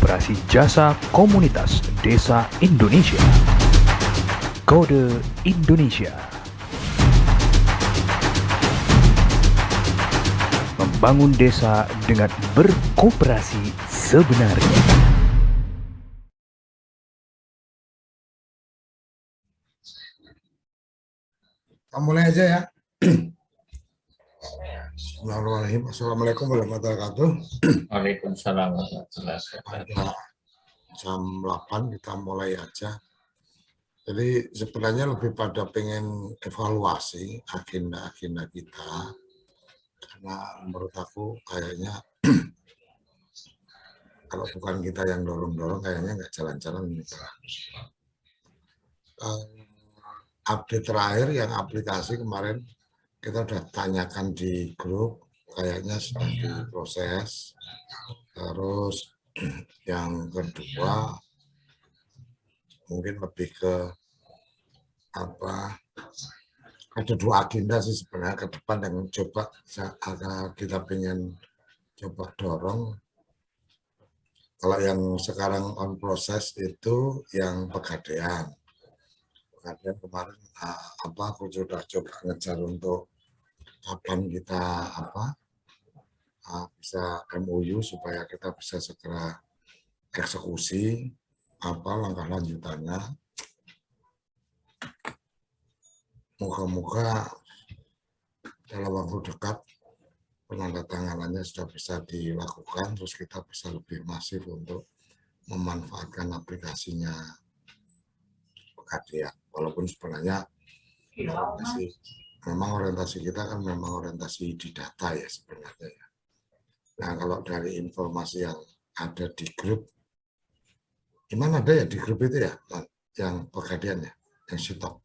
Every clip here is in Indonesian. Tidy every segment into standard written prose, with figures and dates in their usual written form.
Koperasi Jasa Komunitas Desa Indonesia. Kode Indonesia. Membangun desa dengan berkooperasi sebenarnya. Kita mulai aja ya. Bismillahirrahmanirrahim. Assalamualaikum warahmatullahi wabarakatuh. Waalaikumsalam warahmatullahi wabarakatuh. Pada jam 8 kita mulai aja. Jadi sebenarnya lebih pada pengen evaluasi agenda-agenda kita. Karena menurut aku kayaknya kalau bukan kita yang dorong-dorong kayaknya nggak jalan-jalan gitu. Update terakhir yang aplikasi kemarin kita udah tanyakan di grup, kayaknya sedang diproses. Terus yang kedua mungkin lebih ke ada dua agenda sih sebenarnya ke depan yang coba kita pengen coba dorong. Kalau yang sekarang on proses itu yang Pegadaian. Pegadaian kemarin aku sudah coba ngejar untuk kapan kita bisa MOU supaya kita bisa segera eksekusi langkah lanjutannya. Moga-moga dalam waktu dekat penandatanganannya sudah bisa dilakukan, terus kita bisa lebih masif untuk memanfaatkan aplikasinya Pegadaian. Walaupun sebenarnya memang orientasi kita kan memang orientasi di data ya sebenarnya ya. Nah kalau dari informasi yang ada di grup, gimana ada ya di grup itu ya, yang Pegadaian ya, yang Sitok?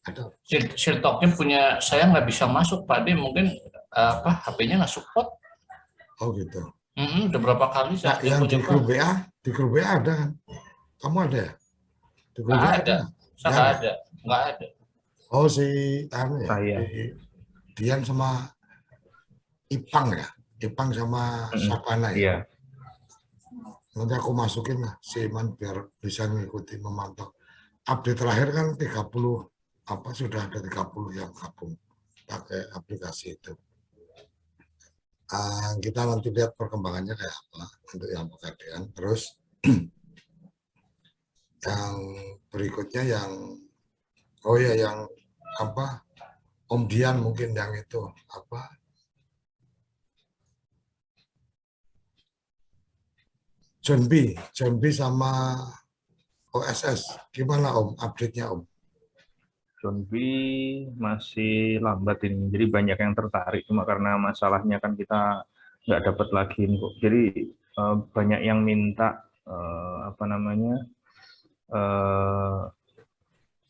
Ada. Sirtoknya punya saya nggak bisa masuk Pak De, mungkin HP-nya nggak support. Oh gitu. Udah berapa kali saya yang di grup WA ada kan? Kamu ada ya? Di grup nggak WA ada. Saya nggak ada. Oh si Dian sama Ipang ya? Ipang sama Sapana ya? Iya. Nanti aku masukin lah si Iman biar bisa mengikuti memantau. Update terakhir kan 30 sudah ada 30 yang gabung pakai aplikasi itu. Kita nanti lihat perkembangannya kayak apa untuk yang Pegadaian. Terus yang berikutnya yang Om Dian mungkin yang itu John B sama OSS gimana Om update-nya Om? John B masih lambat ini, jadi banyak yang tertarik, cuma karena masalahnya kan kita nggak dapat lagi kok. Jadi banyak yang minta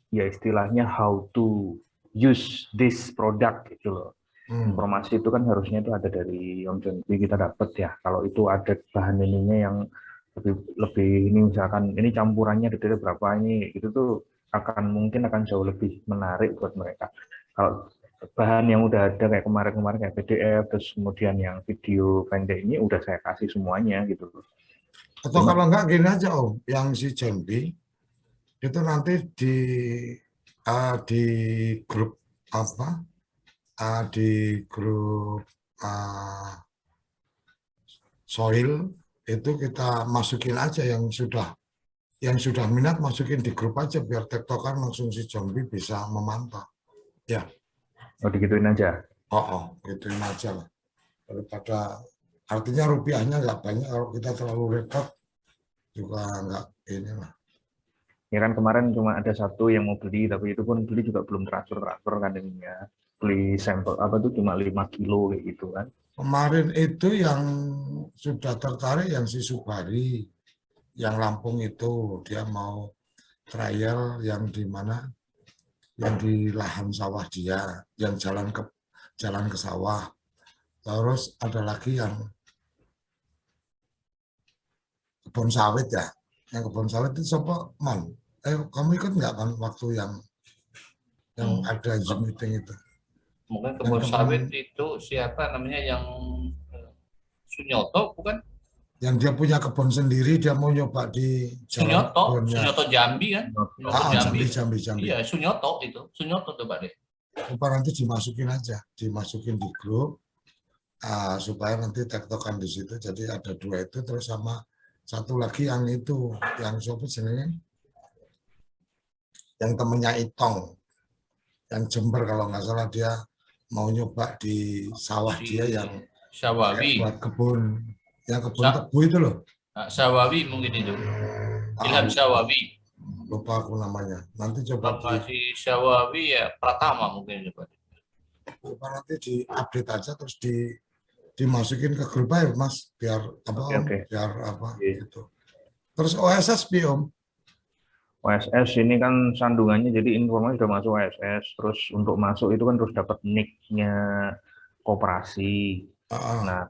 ya istilahnya how to use this product gitu loh. Informasi itu kan harusnya itu ada dari Om John B, kita dapat ya. Kalau itu ada bahan ininya yang lebih ini, misalkan ini campurannya detail berapa ini, itu tuh mungkin akan jauh lebih menarik buat mereka. Kalau bahan yang udah ada kayak kemarin kayak PDF, terus kemudian yang video pendek ini udah saya kasih semuanya gitu. Atau kalau enggak gini aja Om, yang si John B itu nanti di grup di grup soil itu kita masukin aja yang sudah minat, masukin di grup aja biar tektokan langsung si John B bisa memantau. Ya. Oh, digituin aja. Gituin aja lah. Daripada artinya rupiahnya nggak banyak, kalau kita terlalu repot juga nggak inilah. Ya kan kemarin cuma ada satu yang mau beli, tapi itu pun beli juga belum transfer kan ininya. Beli sampel tuh cuma 5 kilo kayak gitu kan. Kemarin itu yang sudah tertarik yang si Subari, yang Lampung itu, dia mau trial yang di mana, yang di lahan sawah dia, yang jalan ke sawah. Terus ada lagi yang kebun sawit ya, yang kebun sawit itu siapa Man? Kamu ikut nggak kan waktu yang ada Zoom meeting itu? Mungkin kebun sawit itu siapa namanya yang Sunyoto bukan? Yang dia punya kebun sendiri, dia mau nyoba di jalan kebunnya. Sunyoto Jambi kan? Sunyoto Jambi. Jambi. Iya, Sunyoto itu. Sunyoto tuh Pak De. Coba nanti dimasukin aja, dimasukin di grup supaya nanti tektokan di situ. Jadi ada 2 itu, terus sama satu lagi yang itu, yang siapa jenenge? Yang temennya Itong, yang Jember kalau nggak salah, dia mau nyoba di sawah dia yang Syawawi. buat kebun, yang kebun tebu itu loh. Syawawi mungkin itu. Ilham Syawawi. Lupa aku namanya. Nanti coba si Syawawi ya Pratama mungkin coba. Coba nanti di-update aja, terus dimasukin ke grup aja Mas, biar apa biar apa gitu. Terus OSS Om? OSS ini kan sandungannya, jadi informasi sudah masuk OSS, terus untuk masuk itu kan terus dapat nick-nya koperasi. Nah,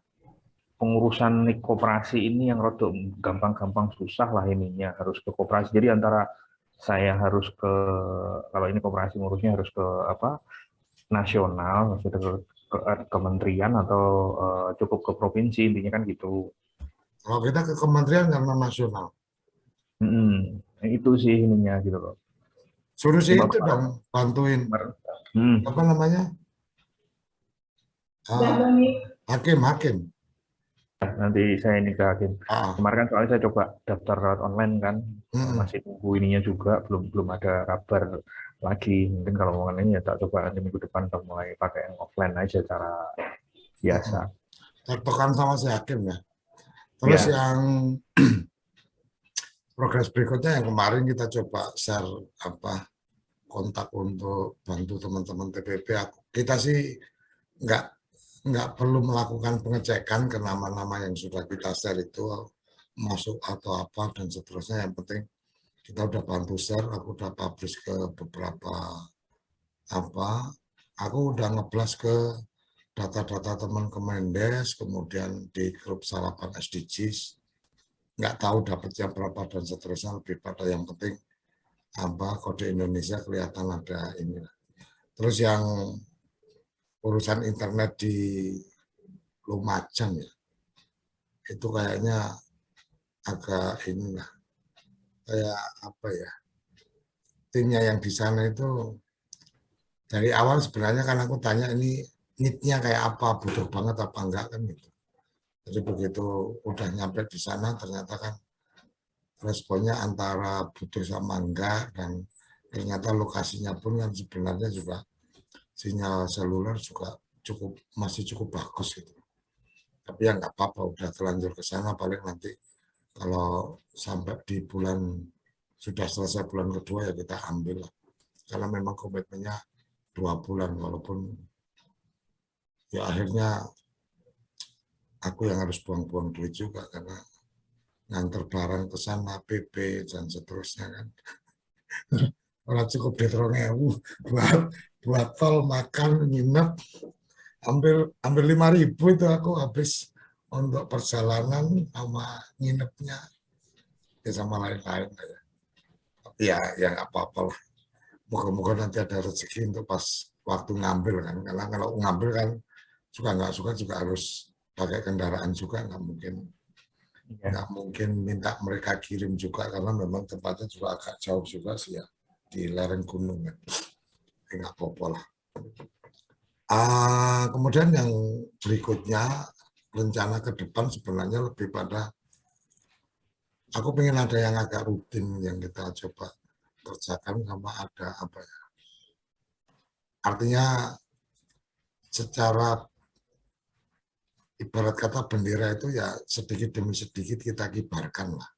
pengurusan nick koperasi ini yang rada gampang-gampang susah lah ininya, harus ke koperasi. Jadi antara saya harus ke, kalau ini koperasi ngurusnya harus ke apa nasional, maksudnya ke kementerian, atau cukup ke provinsi, intinya kan gitu. Kalau kita ke kementerian karena nasional. Itu sih ininya gitu loh. Suruh sih itu dong, bantuin. Apa namanya? Hakim. Nanti saya ini ke hakim. Kemarin kan soalnya saya coba daftar lewat online kan, masih tunggu ininya juga, belum ada kabar lagi. Mungkin kalau mau ini ya tak coba nanti minggu depan kita mulai pakai yang offline aja cara biasa. Tektokan sama si hakim ya. Terus yang progres berikutnya yang kemarin kita coba share apa kontak untuk bantu teman-teman TPP. Kita sih nggak perlu melakukan pengecekan ke nama-nama yang sudah kita share itu masuk atau apa dan seterusnya. Yang penting kita udah bantu share, aku udah publish ke beberapa aku udah ngeblas ke data-data teman Kemendes, kemudian di grup Sarapan SDGs, nggak tahu dapatnya berapa dan seterusnya, lebih pada yang penting kode Indonesia kelihatan ada ini. Terus yang urusan internet di Lumajang ya, itu kayaknya agak inilah, kayak apa ya, timnya yang di sana itu dari awal sebenarnya kan aku tanya ini need-nya kayak apa, butuh banget apa enggak kan gitu. Jadi begitu udah nyampe di sana ternyata kan responnya antara butuh sama enggak, dan ternyata lokasinya pun kan sebenarnya juga sinyal seluler juga masih cukup bagus gitu. Tapi ya nggak apa-apa, udah terlanjur ke sana, paling nanti kalau sampai di sudah selesai bulan kedua ya kita ambil lah. Karena memang komitmennya 2 bulan, walaupun ya akhirnya aku yang harus buang-buang duit juga karena nganter barang ke sana, PP dan seterusnya kan. Orang cukup di 2.000 buat tol, makan, nginep, hampir 5.000 itu aku habis untuk perjalanan sama nginepnya ya sama lain-lain ya. Tapi ya nggak apa-apa lah. Moga-moga nanti ada rezeki untuk pas waktu ngambil kan, karena kalau ngambil kan suka nggak suka juga harus pakai kendaraan juga, nggak mungkin minta mereka kirim juga karena memang tempatnya juga agak jauh juga sih ya, di lereng gunung kan. Nggak apa-apa lah. Kemudian yang berikutnya rencana ke depan sebenarnya lebih pada aku pengen ada yang agak rutin yang kita coba kerjakan, sama ada apa ya, artinya secara ibarat kata bendera itu ya sedikit demi sedikit kita kibarkan lah.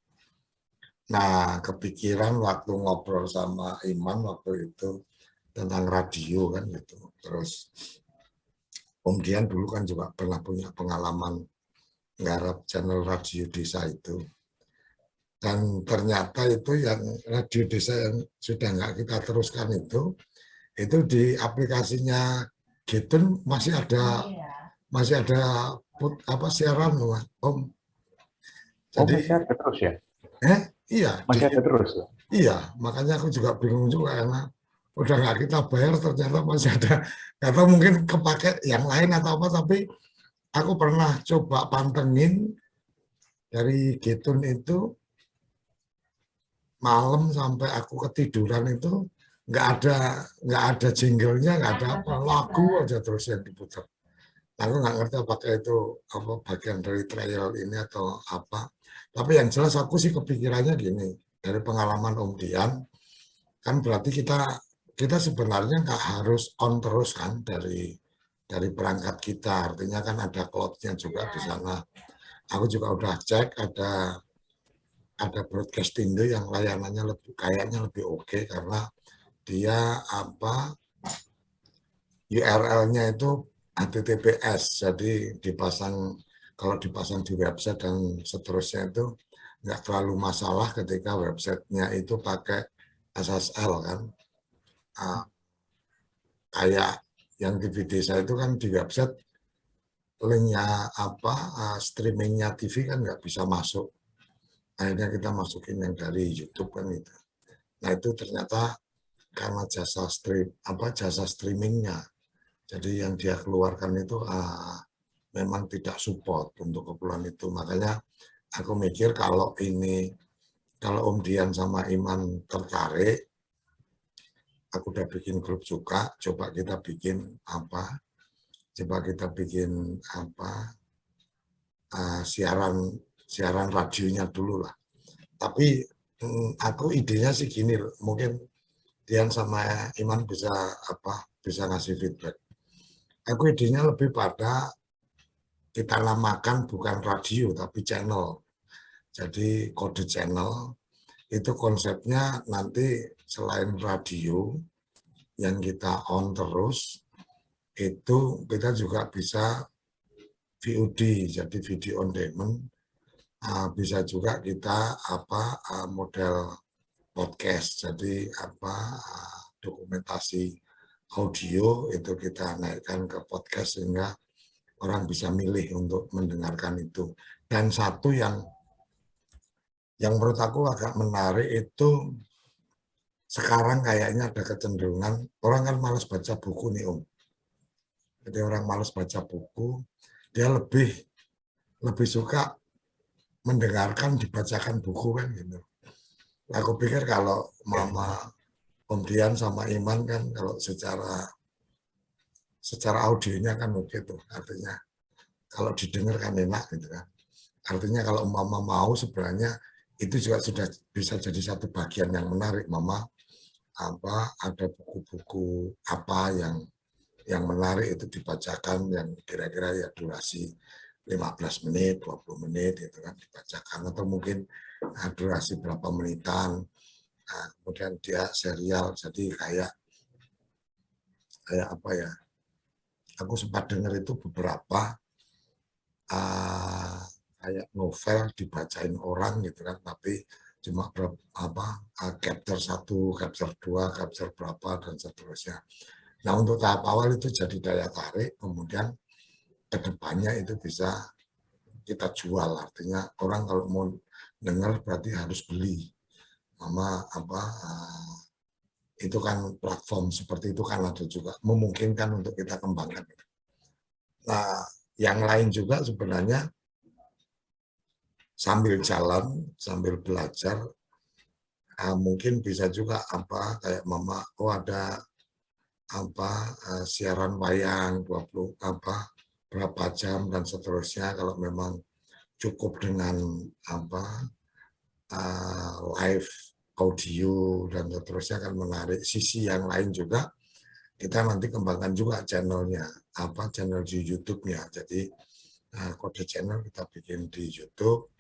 Nah, kepikiran waktu ngobrol sama Iman waktu itu tentang radio kan gitu. Terus kemudian dulu kan juga pernah punya pengalaman nggarap channel radio desa itu. Dan ternyata itu yang radio desa yang sudah nggak kita teruskan itu di aplikasinya Getun masih ada siaran loh, Om. Jadi masih ada terus ya? Iya. Masih ada terus ya? Iya, makanya aku juga bingung juga karena udah nggak kita bayar ternyata masih ada. Atau mungkin kepake yang lain atau apa, tapi aku pernah coba pantengin dari Gitun itu malam sampai aku ketiduran itu nggak ada jinglenya, nggak ada apa, lagu aja terus yang diputar. Aku nggak ngerti apakah itu apa bagian dari trial ini atau apa. Tapi yang jelas aku sih kepikirannya gini, dari pengalaman Om Dian, kan berarti kita sebenarnya nggak harus on terus kan dari perangkat kita. Artinya kan ada cloud-nya juga di sana. Aku juga udah cek ada broadcastindo yang layanannya kayaknya lebih oke karena dia apa URL-nya itu HTTPS, jadi kalau dipasang di website dan seterusnya itu nggak terlalu masalah ketika websitenya itu pakai SSL kan. Kayak yang di video saya itu kan di website linknya apa streamingnya TV kan nggak bisa masuk. Akhirnya kita masukin yang dari YouTube kan itu. Nah itu ternyata karena jasa streamingnya. Jadi yang dia keluarkan itu memang tidak support untuk keperluan itu. Makanya aku mikir kalau Om Dian sama Iman tertarik, aku udah bikin grup juga, coba kita bikin siaran radionya dulu lah. Tapi aku idenya sih gini, mungkin Dian sama Iman bisa ngasih feedback. Aku idenya lebih pada kita namakan bukan radio tapi channel. Jadi kode channel itu konsepnya nanti selain radio yang kita on terus, itu kita juga bisa VOD, jadi video on demand. Bisa juga kita model podcast, jadi dokumentasi audio itu kita naikkan ke podcast sehingga orang bisa milih untuk mendengarkan itu. Dan satu yang menurut aku agak menarik itu sekarang kayaknya ada kecenderungan orang kan malas baca buku nih Om. Jadi orang malas baca buku, dia lebih suka mendengarkan dibacakan buku kan gitu. Aku pikir kalau Mama Om Dian sama Iman kan kalau secara audionya kan oke tuh, artinya kalau didengar kan enak gitu kan. Artinya kalau Mama mau sebenarnya itu juga sudah bisa jadi satu bagian yang menarik. Mama ada buku-buku apa yang menarik itu dibacakan yang kira-kira ya durasi 15 menit, 20 menit itu kan dibacakan atau mungkin durasi berapa menitan. Kemudian dia serial, jadi kayak apa ya? Aku sempat dengar itu beberapa kayak novel dibacain orang gitu kan, tapi cuma capture 1, capture 2, capture berapa dan seterusnya. Nah untuk tahap awal itu jadi daya tarik, kemudian kedepannya itu bisa kita jual, artinya orang kalau mau dengar berarti harus beli. Mama itu kan platform seperti itu kan ada juga memungkinkan untuk kita kembangkan. Nah yang lain juga sebenarnya sambil jalan, sambil belajar, mungkin bisa juga kayak Mama, ada siaran wayang 20 berapa jam dan seterusnya. Kalau memang cukup dengan live audio dan seterusnya kan menarik. Sisi yang lain juga kita nanti kembangkan juga channelnya, channel di YouTube-nya. Jadi kode channel kita bikin di YouTube,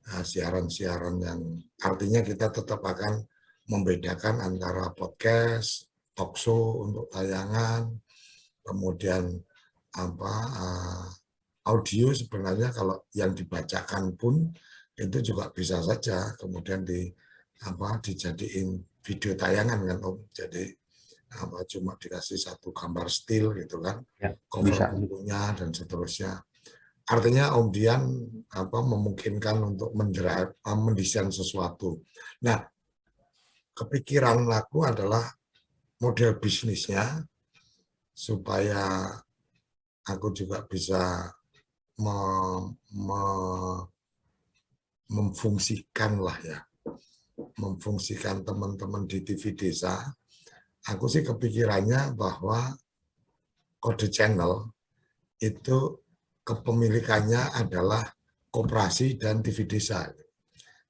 siaran-siaran yang artinya kita tetap akan membedakan antara podcast, talk show untuk tayangan, kemudian audio sebenarnya kalau yang dibacakan pun itu juga bisa saja kemudian dijadiin video tayangan kan Om. Jadi cuma dikasih satu gambar still gitu kan, ya, cover bukunya dan seterusnya. Artinya Om Dian memungkinkan untuk mendesain sesuatu. Nah, kepikiran aku adalah model bisnisnya supaya aku juga bisa memfungsikan lah ya, memfungsikan teman-teman di TV desa. Aku sih kepikirannya bahwa kode channel itu kepemilikannya adalah koperasi dan TV desa.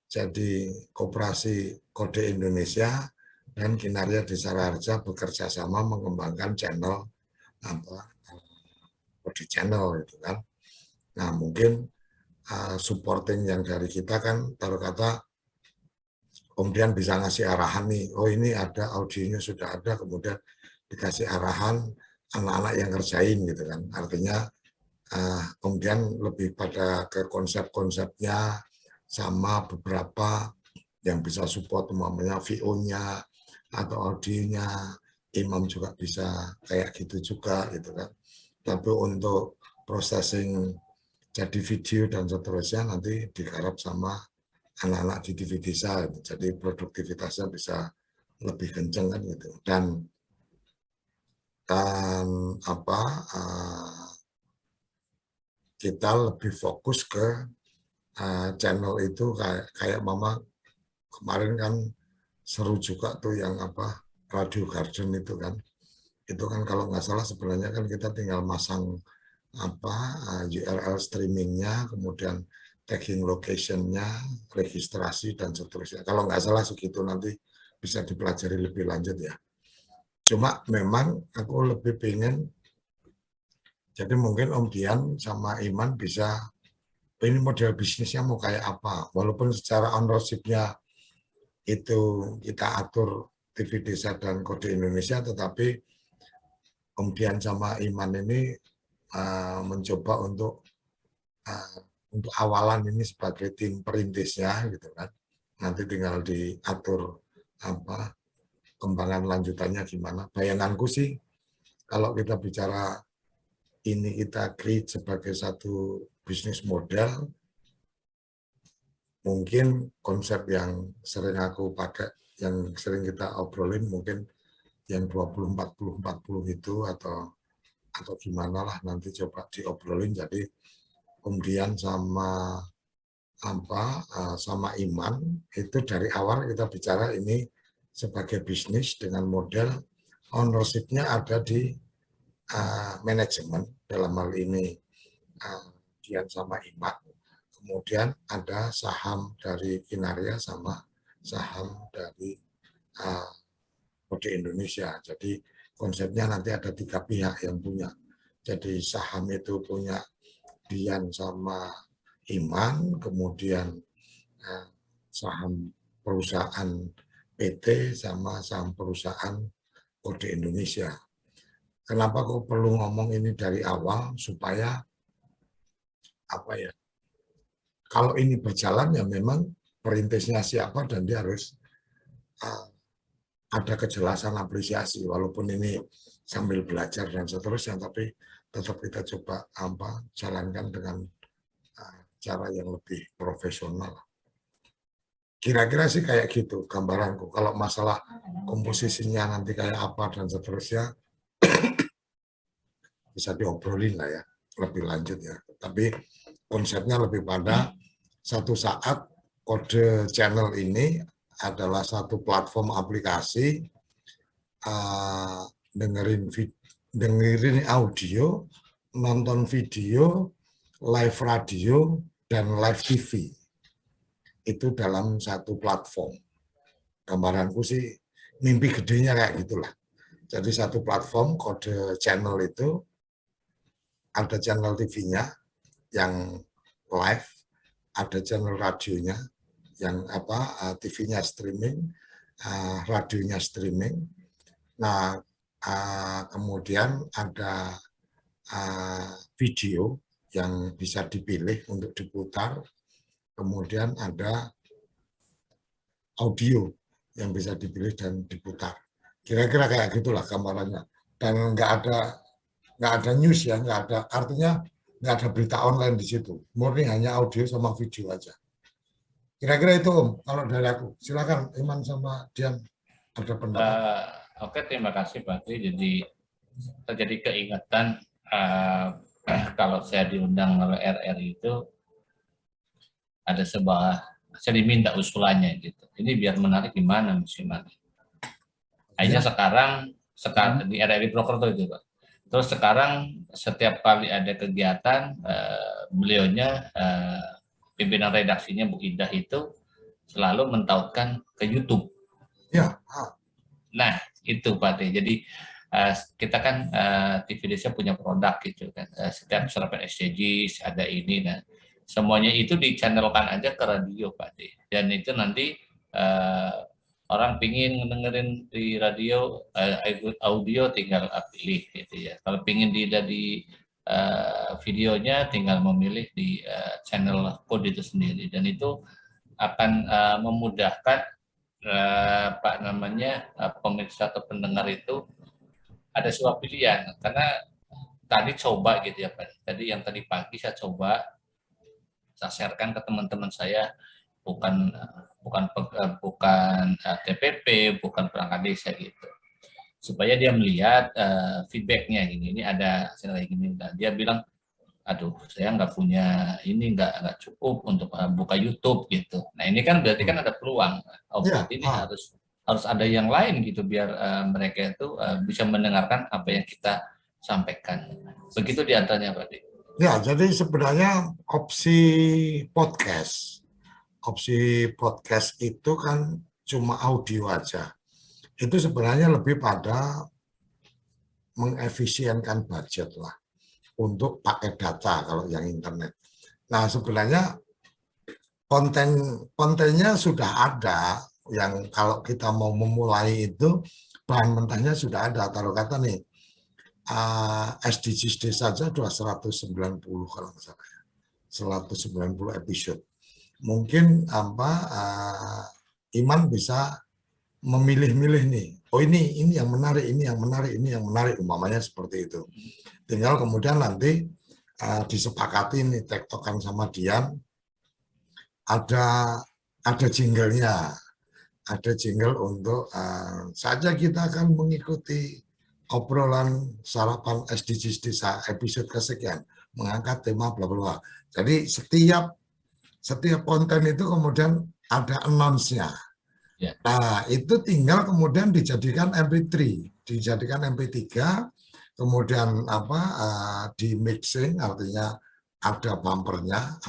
Jadi koperasi Kode Indonesia dan Kinarya Desa Raharja bekerja sama mengembangkan channel kode channel itu kan. Nah mungkin supporting yang dari kita kan taruh kata kemudian bisa ngasih arahan nih, oh ini ada audionya sudah ada, kemudian dikasih arahan anak-anak yang ngerjain gitu kan. Artinya kemudian lebih pada ke konsep-konsepnya sama beberapa yang bisa support umpamanya VO-nya atau audionya, imam juga bisa kayak gitu juga gitu kan. Tapi untuk processing jadi video dan seterusnya nanti digarap sama anak-anak di TV desa, jadi produktivitasnya bisa lebih kenceng kan gitu. Dan kita lebih fokus ke channel itu kayak Mama kemarin kan seru juga tuh yang Radio Garden itu kan kalau nggak salah sebenarnya kan kita tinggal masang URL streamingnya, kemudian tagging location-nya, registrasi dan seterusnya. Kalau nggak salah segitu, nanti bisa dipelajari lebih lanjut ya. Cuma memang aku lebih pengen, jadi mungkin Om Dian sama Iman bisa, ini model bisnisnya mau kayak apa, walaupun secara ownership-nya itu kita atur TV Desa dan Kode Indonesia, tetapi Om Dian sama Iman ini mencoba untuk awalan ini sebagai tim perintisnya gitu kan. Nanti tinggal diatur kembangan lanjutannya gimana. Bayanganku sih kalau kita bicara ini kita create sebagai satu bisnis model, mungkin konsep yang sering aku pakai, yang sering kita obrolin mungkin yang 20-40-40 itu atau gimana lah, nanti coba diobrolin. Jadi kemudian sama Iman itu dari awal kita bicara ini sebagai bisnis dengan model ownership-nya ada di manajemen, dalam hal ini Dian sama Iman. Kemudian ada saham dari Kinarya sama saham dari Kode Indonesia. Jadi konsepnya nanti ada 3 pihak yang punya. Jadi saham itu punya Dian sama Iman, kemudian saham perusahaan PT sama saham perusahaan Kode Indonesia. Kenapa kok perlu ngomong ini dari awal, supaya kalau ini berjalan ya memang perintisnya siapa dan dia harus ada kejelasan apresiasi, walaupun ini sambil belajar dan seterusnya, tapi tetap kita coba jalankan dengan cara yang lebih profesional. Kira-kira sih kayak gitu gambaranku. Kalau masalah komposisinya nanti kayak apa dan seterusnya bisa diobrolin lah ya, lebih lanjut ya. Tapi konsepnya lebih pada satu saat Kode Channel ini adalah satu platform aplikasi, dengerin audio, nonton video, live radio, dan live TV. Itu dalam satu platform. Gambaranku sih mimpi gedenya kayak gitulah. Jadi satu platform Kode Channel itu ada channel TV-nya yang live, ada channel radionya yang TV-nya streaming, radionya streaming. Nah, kemudian ada video yang bisa dipilih untuk diputar, kemudian ada audio yang bisa dipilih dan diputar. Kira-kira kayak gitulah gambarannya. Dan nggak ada news ya, artinya nggak ada berita online di situ. Murni hanya audio sama video aja. Kira-kira itu Om, kalau dari aku. Silakan Iman sama Dian ada pendapat. Oke, terima kasih Pak Tri. Jadi terjadi keingatan kalau saya diundang oleh RRI itu ada sebuah saya diminta usulannya gitu. Ini biar menarik gimana musimannya. Akhirnya sekarang di RRI Prokerto itu Pak. Terus sekarang setiap kali ada kegiatan beliaunya pimpinan redaksinya Bu Indah itu selalu mentautkan ke YouTube. Ya. Nah itu Pak D. Jadi kita kan TV Desa punya produk gitu kan. Setiap serapan SDGs ada ini. Nah semuanya itu dichannelkan aja ke radio Pak D. Dan itu nanti orang pingin dengerin di radio audio tinggal pilih gitu ya. Kalau pingin dilihat di videonya tinggal memilih di channel code itu sendiri dan itu akan memudahkan pemirsa atau pendengar itu ada sebuah pilihan karena tadi coba gitu ya Pak. Tadi yang tadi pagi saya coba saya sharekan ke teman-teman saya bukan TPP, bukan perangkat desa gitu. Supaya dia melihat feedbacknya ini ada hasil kayak gini. Nah, dia bilang, aduh saya nggak punya ini nggak cukup untuk buka YouTube gitu. Nah ini kan berarti kan ada peluang. Berarti ini harus ada yang lain gitu biar mereka itu bisa mendengarkan apa yang kita sampaikan. Begitu diantaranya Pak Dik. Ya, jadi sebenarnya opsi podcast itu kan cuma audio aja. Itu sebenarnya lebih pada mengefisienkan budget lah untuk pakai data kalau yang internet. Nah, sebenarnya kontennya sudah ada yang kalau kita mau memulai itu bahan mentahnya sudah ada. Taruh kata nih SDGs desa saja sudah 190 kalau nggak salah, 190 episode. Mungkin Iman bisa memilih-milih nih. Oh ini yang menarik, ini yang menarik, umpamanya seperti itu. Tinggal kemudian nanti disepakati nih tektokan sama Dian. Ada jinglenya, ada jingle untuk saja kita akan mengikuti obrolan sarapan SDGs desa episode kesekian mengangkat tema bla bla. Jadi setiap konten itu kemudian ada announce-nya. Ya. Nah, itu tinggal kemudian dijadikan MP3, dijadikan MP3, kemudian di mixing, artinya ada bumpernya,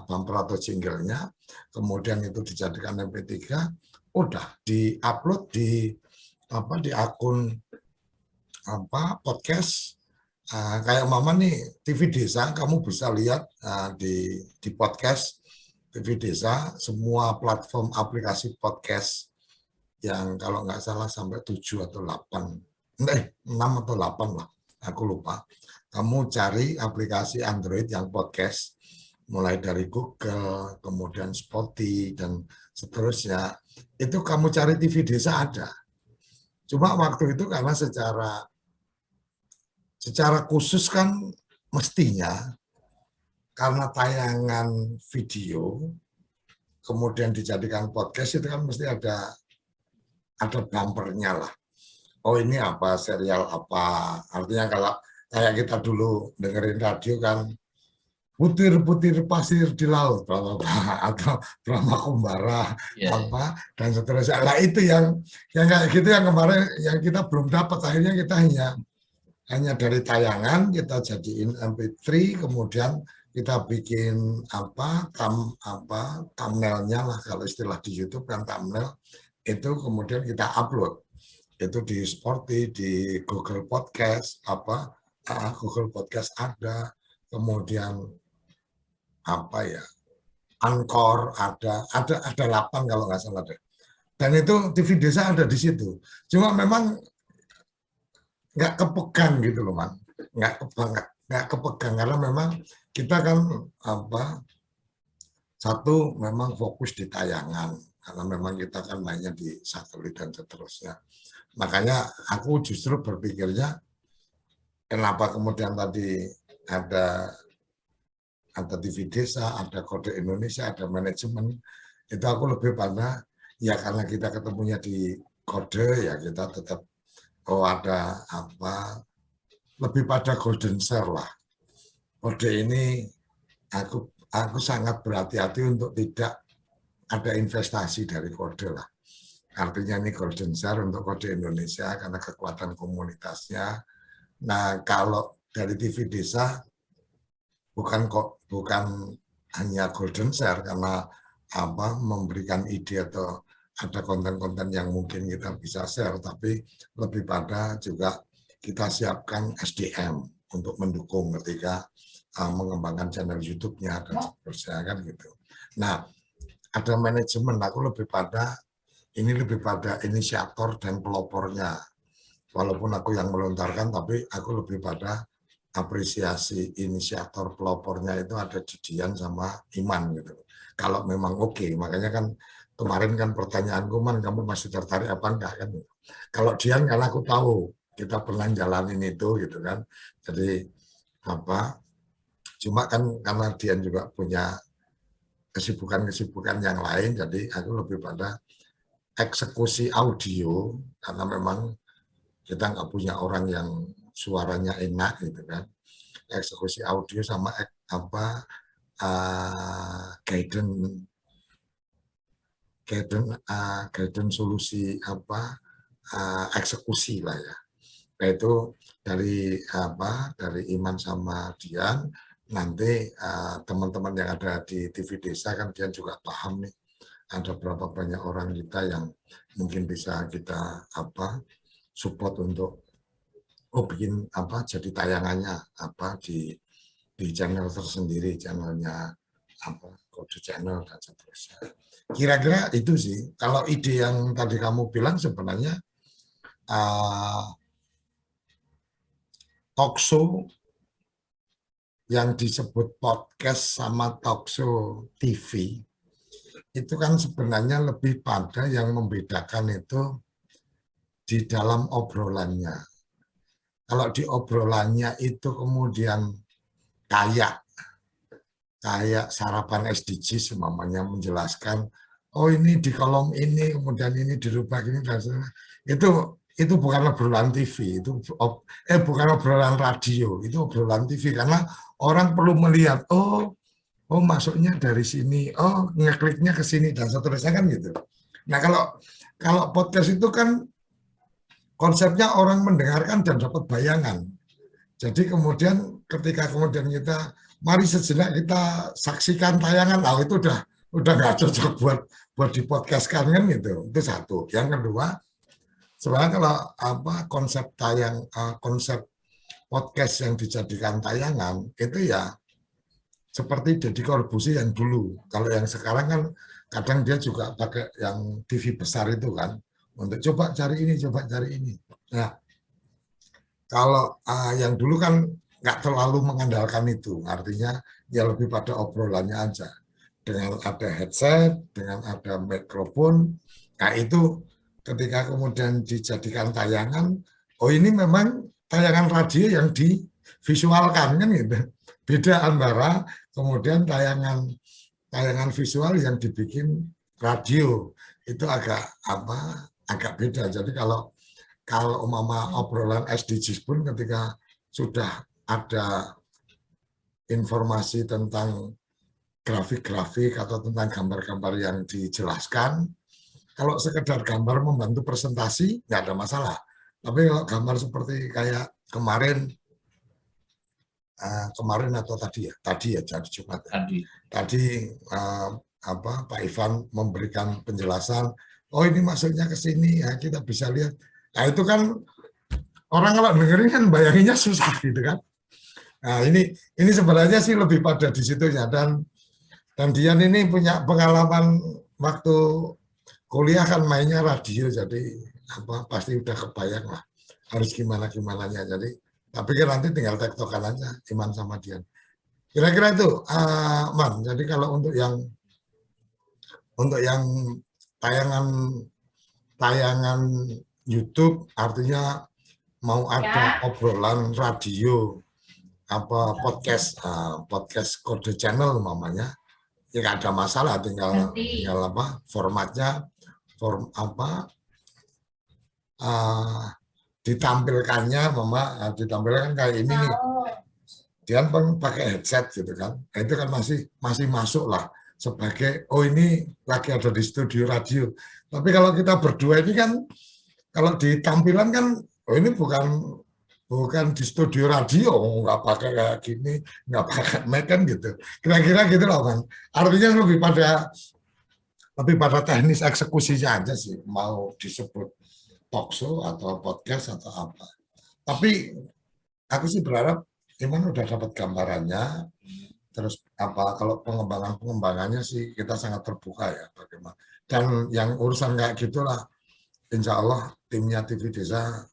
bumper atau jinglenya, kemudian itu dijadikan MP3, udah di-upload di akun podcast. Kayak Mama nih TV Desa, kamu bisa lihat di podcast TV Desa, semua platform aplikasi podcast yang kalau nggak salah sampai 7 atau 8, 6 atau 8 lah, aku lupa. Kamu cari aplikasi Android yang podcast, mulai dari Google, kemudian Spotify, dan seterusnya. Itu kamu cari TV Desa ada. Cuma waktu itu karena secara khusus kan mestinya karena tayangan video kemudian dijadikan podcast itu kan mesti ada bumpernya lah. Oh ini apa, serial apa. Artinya kalau kayak kita dulu dengerin radio kan butir-butir pasir di laut atau Brahma Kumbara dan seterusnya. Nah itu yang kayak gitu yang kemarin yang kita belum dapat, akhirnya kita hanya dari tayangan kita jadiin MP3, kemudian kita bikin thumbnailnya lah, kalau istilah di YouTube kan thumbnail, itu kemudian kita upload itu di Spotify, di Google Podcast, Google Podcast ada, kemudian Anchor ada 8 kalau nggak salah deh. Dan itu TV Desa ada di situ. Cuma memang nggak kepegang gitu loh, Man. Nggak kepegang karena memang kita kan satu memang fokus di tayangan karena memang kita kan mainnya di satelit dan seterusnya. Makanya aku justru berpikirnya kenapa kemudian tadi ada TV Desa, ada Kode Indonesia, ada manajemen, itu aku lebih pada ya karena kita ketemunya di Kode ya kita tetap ada lebih pada golden share lah. Kode ini aku sangat berhati-hati untuk tidak ada investasi dari kode lah. Artinya ini golden share untuk kode Indonesia karena kekuatan komunitasnya. Nah, kalau dari TV Desa bukan hanya golden share karena memberikan ide atau ada konten-konten yang mungkin kita bisa share, tapi lebih pada juga kita siapkan SDM untuk mendukung ketika mengembangkan channel YouTube-nya dan seterusnya kan gitu. Nah, ada manajemen, aku lebih pada inisiator dan pelopornya. Walaupun aku yang melontarkan, tapi aku lebih pada apresiasi inisiator pelopornya itu ada di Dian sama Iman gitu. Kalau memang oke, makanya kan kemarin kan pertanyaanku, Man, kamu masih tertarik apa enggak kan? Kalau Dian karena aku tahu kita pernah jalanin itu gitu kan. Jadi cuma kan karena Dian juga punya kesibukan-kesibukan yang lain, jadi aku lebih pada eksekusi audio karena memang kita nggak punya orang yang suaranya enak gitu kan. Eksekusi audio sama guidance solusi eksekusi lah ya. Yaitu dari Iman sama Dian. Nanti teman-teman yang ada di TV Desa kan Dian juga paham nih ada berapa banyak orang kita yang mungkin bisa kita support untuk bikin jadi tayangannya di channel tersendiri, channelnya kode channel dan seterusnya. Kira-kira itu sih. Kalau ide yang tadi kamu bilang sebenarnya talkshow yang disebut podcast sama talkshow TV itu kan sebenarnya lebih pada yang membedakan itu di dalam obrolannya. Kalau di obrolannya itu kemudian kayak sarapan SDGs semuanya menjelaskan, oh ini di kolom ini, kemudian ini dirubah gini dan sebagainya. Itu bukan obrolan TV, bukan obrolan radio, itu obrolan TV karena orang perlu melihat, oh masuknya dari sini, oh ngekliknya ke sini dan seterusnya kan gitu. Nah kalau podcast itu kan konsepnya orang mendengarkan dan dapat bayangan. Jadi kemudian ketika kemudian kita mari sejenak kita saksikan tayangan, itu udah nggak cocok buat di podcast kan gitu. Itu satu. Yang kedua, sebenarnya kalau konsep podcast yang dijadikan tayangan itu ya seperti Deddy Corbuzier yang dulu. Kalau yang sekarang kan kadang dia juga pakai yang TV besar itu kan untuk coba cari ini. Nah, kalau yang dulu kan nggak terlalu mengandalkan itu, artinya ya lebih pada obrolannya aja. Dengan ada headset, dengan ada mikrofon, nah itu ketika kemudian dijadikan tayangan, ini memang tayangan radio yang divisualkan kan gitu. Beda antara kemudian tayangan visual yang dibikin radio itu agak beda. Jadi kalau obrolan SDGs pun ketika sudah ada informasi tentang grafik-grafik atau tentang gambar-gambar yang dijelaskan, kalau sekedar gambar membantu presentasi nggak ada masalah. Tapi kalau gambar seperti kayak kemarin atau tadi ya jadi Jumat. Tadi Pak Ivan memberikan penjelasan, oh ini maksudnya ke sini ya, kita bisa lihat. Nah itu kan orang kalau dengerin kan bayanginnya susah gitu kan. Nah ini sebenarnya sih lebih pada di situnya, dan Dian ini punya pengalaman waktu kuliah kan mainnya radio, jadi pasti udah kebayang lah harus gimananya. Jadi tapi kan nanti tinggal tektokan aja Iman sama Dian. Kira-kira itu, Man. Jadi kalau untuk yang tayangan YouTube, artinya mau ada obrolan radio, podcast kode channel umpamanya, ya nggak ada masalah, tinggal formatnya, ditampilkannya ditampilkan kayak ini nih. Dia pakai headset gitu kan. Nah, itu kan masih masuk lah. sebagai oh ini lagi ada di studio radio. Tapi kalau kita berdua ini kan kalau di tampilan kan oh ini bukan di studio radio, nggak pakai kayak gini, nggak pakai mic kan gitu. Kira-kira gitu loh kan. Artinya lebih pada teknis eksekusinya aja sih, mau disebut talk show atau podcast atau apa. Tapi aku sih berharap Iman udah dapat gambarannya. Terus apa kalau pengembangannya sih kita sangat terbuka ya bagaimana. Dan yang urusan kayak gitulah, insya Allah timnya TV Desa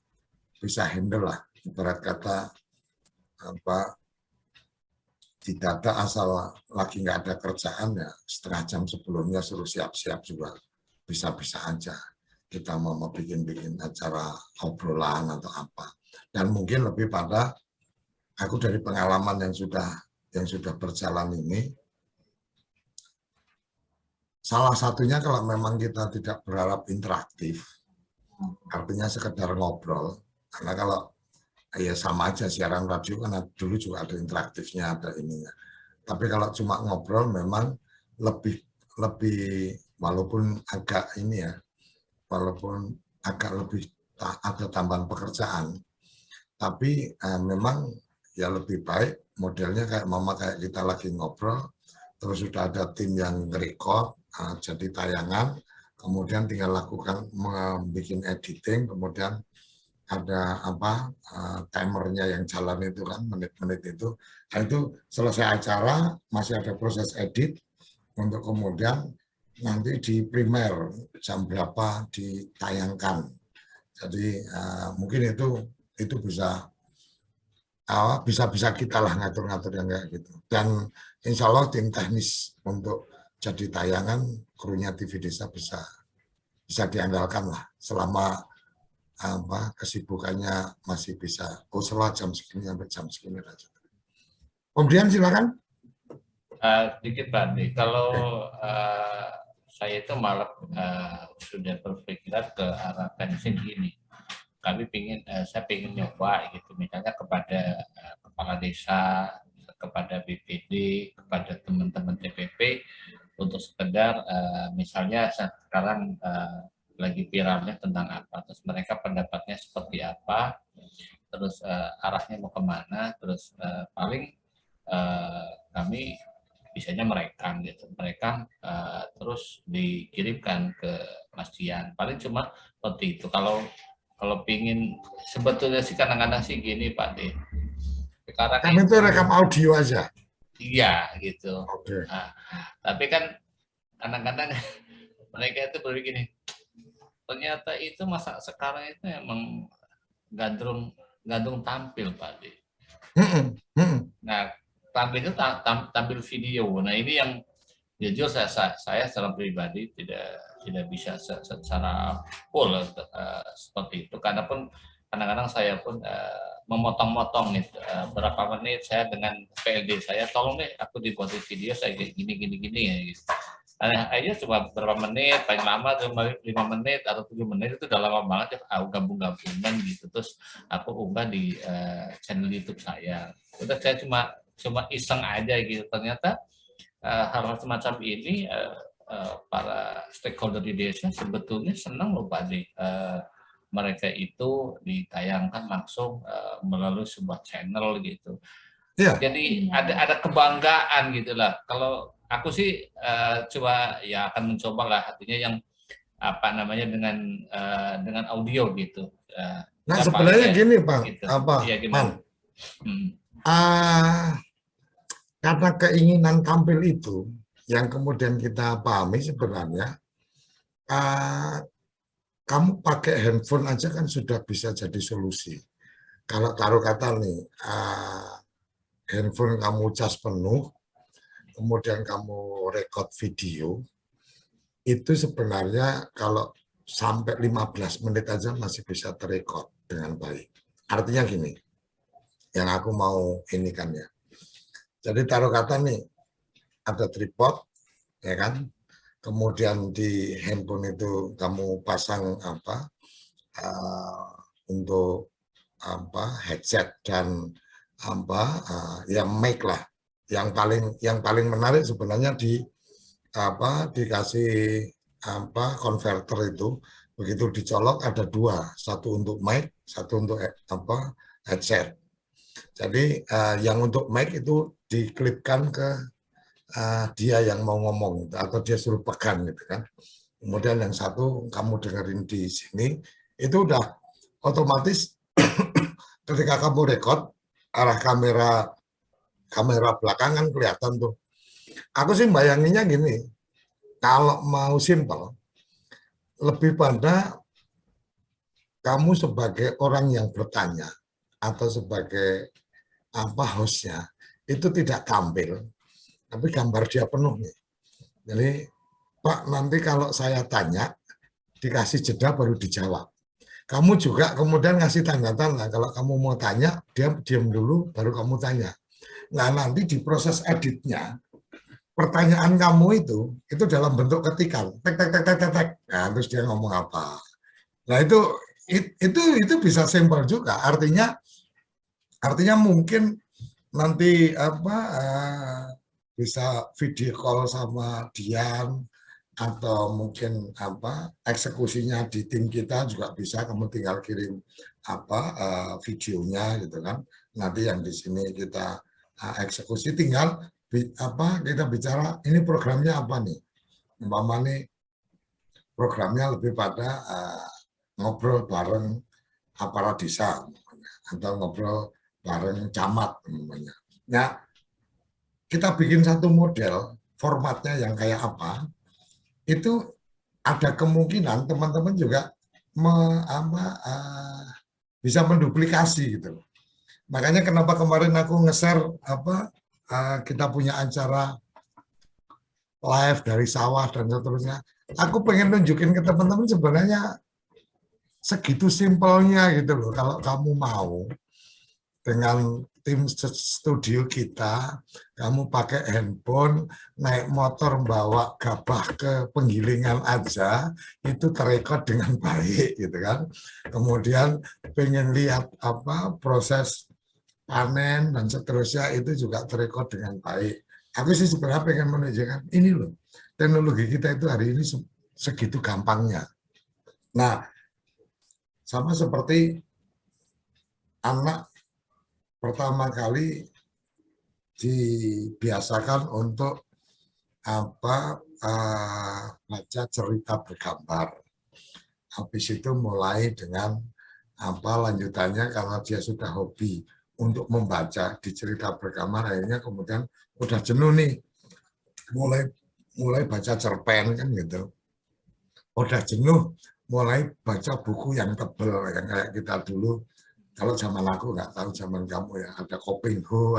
bisa handle lah. Ibarat kata apa tidak ada asal lagi nggak ada kerjaan ya setengah jam sebelumnya suruh siap-siap juga bisa-bisa aja kita mau bikin acara obrolan atau apa. Dan mungkin lebih pada aku dari pengalaman yang sudah berjalan ini, salah satunya kalau memang kita tidak berharap interaktif, artinya sekedar ngobrol, karena kalau ya sama aja siaran radio kan dulu juga ada interaktifnya, ada ininya. Tapi kalau cuma ngobrol memang lebih walaupun agak ini ya, walaupun agak lebih ada tambahan pekerjaan, tapi memang ya lebih baik modelnya kayak kayak kita lagi ngobrol, terus sudah ada tim yang record, jadi tayangan, kemudian tinggal lakukan membuat editing, kemudian ada apa timernya yang jalan itu kan menit-menit itu. Nah, itu selesai acara masih ada proses edit untuk kemudian nanti di primer jam berapa ditayangkan. Jadi mungkin itu bisa kita lah ngatur-ngatur yang kayak gitu. Dan insya Allah tim teknis untuk jadi tayangan krunya TV Desa bisa diandalkan lah selama kesibukannya masih bisa setelah jam segini sampai jam segini aja. Kemudian silakan. Sedikit Pak Andi, kalau saya itu malah sudah berpikiran ke arah pensiun gini. Saya ingin nyoba gitu, misalnya kepada kepala desa, kepada BPD, kepada teman-teman TPP untuk sekedar misalnya sekarang lagi viralnya tentang apa, terus mereka pendapatnya seperti apa, terus arahnya mau kemana, terus paling kami bisanya merekam gitu, terus dikirimkan ke Mas Dian, paling cuma seperti itu. Kalau pingin sebetulnya sih kadang-kadang sih gini Pak D, sekarang kami itu rekam audio aja. Iya gitu. Okay. Nah, tapi kan kadang-kadang mereka itu begini, ternyata itu masa sekarang itu emang gandrung tampil Pak D. Nah tampil itu tampil video. Nah ini yang jujur saya secara pribadi tidak bisa secara full seperti itu. Karena pun kadang-kadang saya pun memotong-motong nih berapa menit saya dengan PLD saya, tolong deh aku dibuatin video saya kayak gini ya gitu. Aja cuma berapa menit, paling lama cuma 5 menit atau 7 menit, itu udah lama banget ya, aku gabung-gabungan gitu, terus aku unggah di channel YouTube saya. Udah saya cuma iseng aja gitu, ternyata hal-hal semacam ini para stakeholder di desa sebetulnya senang loh Pak Adi. Mereka itu ditayangkan langsung melalui sebuah channel gitu. Yeah. Jadi ada kebanggaan gitulah. Kalau aku sih coba ya akan mencoba lah, artinya yang apa namanya dengan audio gitu. Nah sebenarnya gini Pak, gitu. Ya, gimana? Karena keinginan tampil itu yang kemudian kita pahami sebenarnya kamu pakai handphone aja kan sudah bisa jadi solusi. Kalau taruh kata nih handphone kamu cas penuh, kemudian kamu record video, itu sebenarnya kalau sampai 15 menit aja masih bisa terekod dengan baik. Artinya gini, yang aku mau ini kan ya. Jadi taruh kata nih, ada tripod, ya kan? Kemudian di handphone itu kamu pasang untuk headset dan yang mic lah. Yang paling menarik sebenarnya di dikasih konverter itu, begitu dicolok ada dua, satu untuk mic, satu untuk headset. Jadi yang untuk mic itu diklipkan ke dia yang mau ngomong atau dia suruh pegang gitu kan. Kemudian yang satu kamu dengerin di sini, itu udah otomatis ketika kamu record arah kamera belakangan kelihatan tuh. Aku sih bayanginnya gini, kalau mau simple, lebih pada kamu sebagai orang yang bertanya atau sebagai hostnya itu tidak tampil, tapi gambar dia penuh nih. Jadi Pak, nanti kalau saya tanya dikasih jeda baru dijawab. Kamu juga kemudian ngasih tanda-tanda, kalau kamu mau tanya dia diam dulu baru kamu tanya. Nah nanti di proses editnya pertanyaan kamu itu dalam bentuk ketikan, tek tek tek tek tek tek. Nah, terus dia ngomong apa. Nah itu bisa simpel juga. Artinya mungkin nanti bisa video call sama Dian atau mungkin eksekusinya di tim kita juga bisa. Kamu tinggal kirim videonya gitu kan. Nanti yang di sini kita eksekusi, tinggal kita bicara ini programnya apa nih, umpama nih programnya lebih pada ngobrol bareng aparat desa atau ngobrol bareng camat namanya. Nah, kita bikin satu model formatnya yang kayak apa, itu ada kemungkinan teman-teman juga bisa menduplikasi gitu. Makanya kenapa kemarin aku nge-share kita punya acara live dari sawah dan seterusnya. Aku pengen nunjukin ke teman-teman sebenarnya segitu simpelnya gitu loh. Kalau kamu mau dengan tim studio kita, kamu pakai handphone, naik motor, bawa gabah ke penggilingan aja, itu terekod dengan baik gitu kan. Kemudian pengen lihat proses panen dan seterusnya, itu juga terekod dengan baik. Aku sih sebenarnya pengen menunjukkan ini loh, teknologi kita itu hari ini segitu gampangnya. Nah, sama seperti anak pertama kali dibiasakan untuk baca cerita bergambar. Habis itu mulai dengan lanjutannya karena dia sudah hobi untuk membaca di cerita bergambar, akhirnya kemudian udah jenuh nih, mulai baca cerpen kan gitu. Udah jenuh mulai baca buku yang tebel yang kayak kita dulu. Kalau zaman aku nggak tahu zaman kamu ya, ada Kopingho,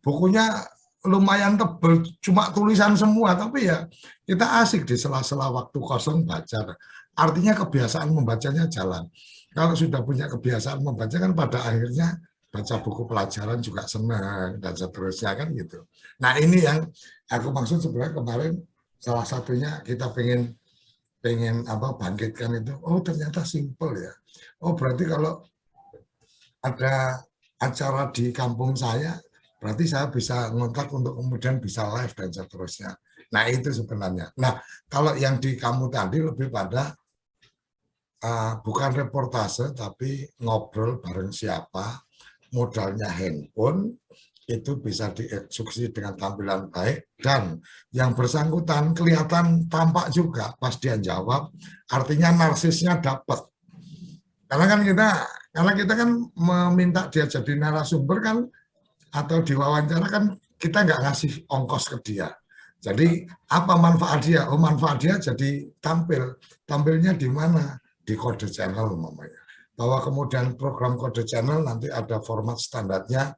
bukunya lumayan tebel, cuma tulisan semua, tapi ya kita asik di sela-sela waktu kosong baca. Artinya kebiasaan membacanya jalan. Kalau sudah punya kebiasaan membaca kan pada akhirnya baca buku pelajaran juga senang dan seterusnya kan gitu. Nah ini yang aku maksud sebenarnya kemarin salah satunya kita pengen bangkitkan itu. Oh ternyata simple ya. Oh berarti kalau ada acara di kampung saya, berarti saya bisa ngontak untuk kemudian bisa live dan seterusnya. Nah itu sebenarnya. Nah kalau yang di kamu tadi lebih pada bukan reportase tapi ngobrol bareng siapa, modalnya handphone, itu bisa dieksekusi dengan tampilan baik dan yang bersangkutan kelihatan tampak juga pas dia jawab, artinya narsisnya dapat. Karena kita kan meminta dia jadi narasumber kan, atau diwawancara kan kita nggak ngasih ongkos ke dia. Jadi apa manfaat dia? Oh manfaat dia jadi tampilnya di mana? Di kode channel umpamanya. Bahwa kemudian program kode channel nanti ada format standarnya.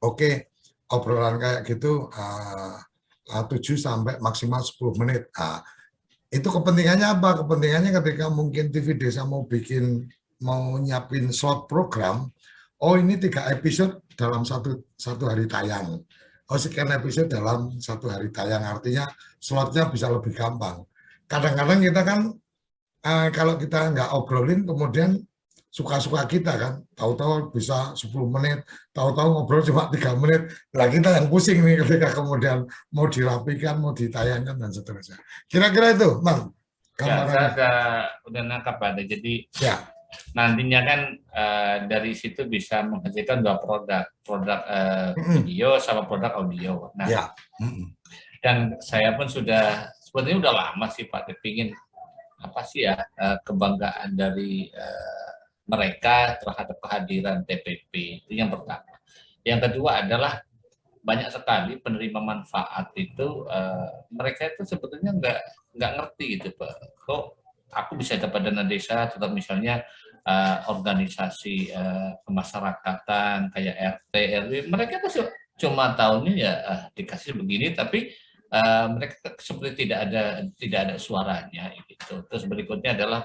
Oke, obrolan kayak gitu 7 sampai maksimal 10 menit. Itu kepentingannya apa? Kepentingannya ketika mungkin TV Desa mau nyiapin slot program, oh ini 3 episode dalam satu hari tayang. Oh sekian episode dalam 1 hari tayang, artinya slotnya bisa lebih gampang. Kadang-kadang kita kan kalau kita nggak obrolin, kemudian suka-suka kita kan, tahu-tahu bisa 10 menit, tahu-tahu ngobrol cuma 3 menit, lah kita yang pusing nih ketika kemudian mau dirapikan, mau ditayangkan dan seterusnya. Kira-kira itu, Bang. Ya, saya udah nangkap ada. Jadi ya, nantinya kan dari situ bisa menghasilkan 2 produk video sama produk audio. Nah, ya. Dan saya pun sebenarnya udah lama sih Pak, kepingin apa sih ya kebanggaan dari mereka terhadap kehadiran TPP, itu yang pertama. Yang kedua adalah banyak sekali penerima manfaat itu mereka itu sebetulnya nggak ngerti gitu Pak. Kok aku bisa dapat dana desa, tetap misalnya organisasi kemasyarakatan kayak RT, RW, mereka tuh cuma tahunya ya dikasih begini, tapi mereka seperti tidak ada suaranya gitu. Terus berikutnya adalah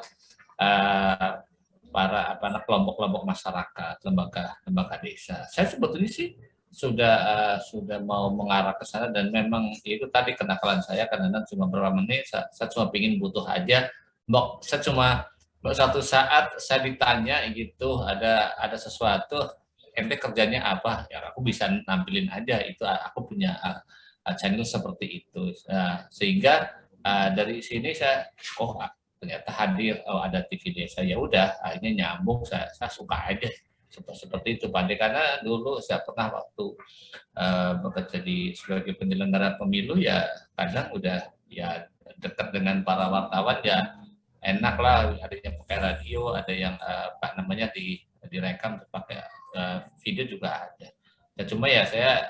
para kelompok-kelompok masyarakat, lembaga desa. Saya sebetulnya sih sudah mau mengarah ke sana, dan memang itu tadi kenakalan saya kadang-kadang cuma beberapa menit, saya cuma ingin butuh aja, saya cuma suatu saat saya ditanya gitu, ada sesuatu, ente kerjanya apa, ya aku bisa nampilin aja, itu aku punya channel seperti itu, sehingga dari sini saya ternyata hadir, ada TV desa, ya udah akhirnya nyambung, saya suka aja seperti itu Pak De. Karena dulu saya pernah waktu bekerja sebagai penyelenggara pemilu, ya kadang udah ya dekat dengan para wartawan, ya enak lah, ada yang pakai radio, ada yang direkam pakai video juga ada. Ya cuma ya saya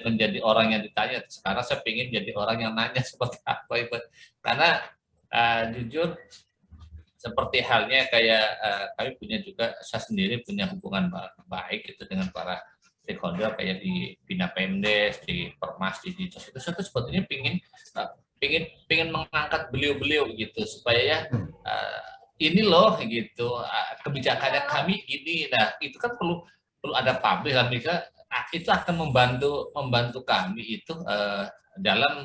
menjadi orang yang ditanya. Sekarang saya ingin jadi orang yang nanya seperti apa itu, karena jujur seperti halnya kayak kami saya sendiri punya hubungan baik gitu dengan para stakeholder kayak di Bina Pemdes, di Permas, di Dinas, itu saya tuh sebetulnya pingin mengangkat beliau-beliau gitu, supaya ya ini loh gitu, kebijakannya kami ini. Nah itu kan perlu ada publik, itu akan membantu kami itu dalam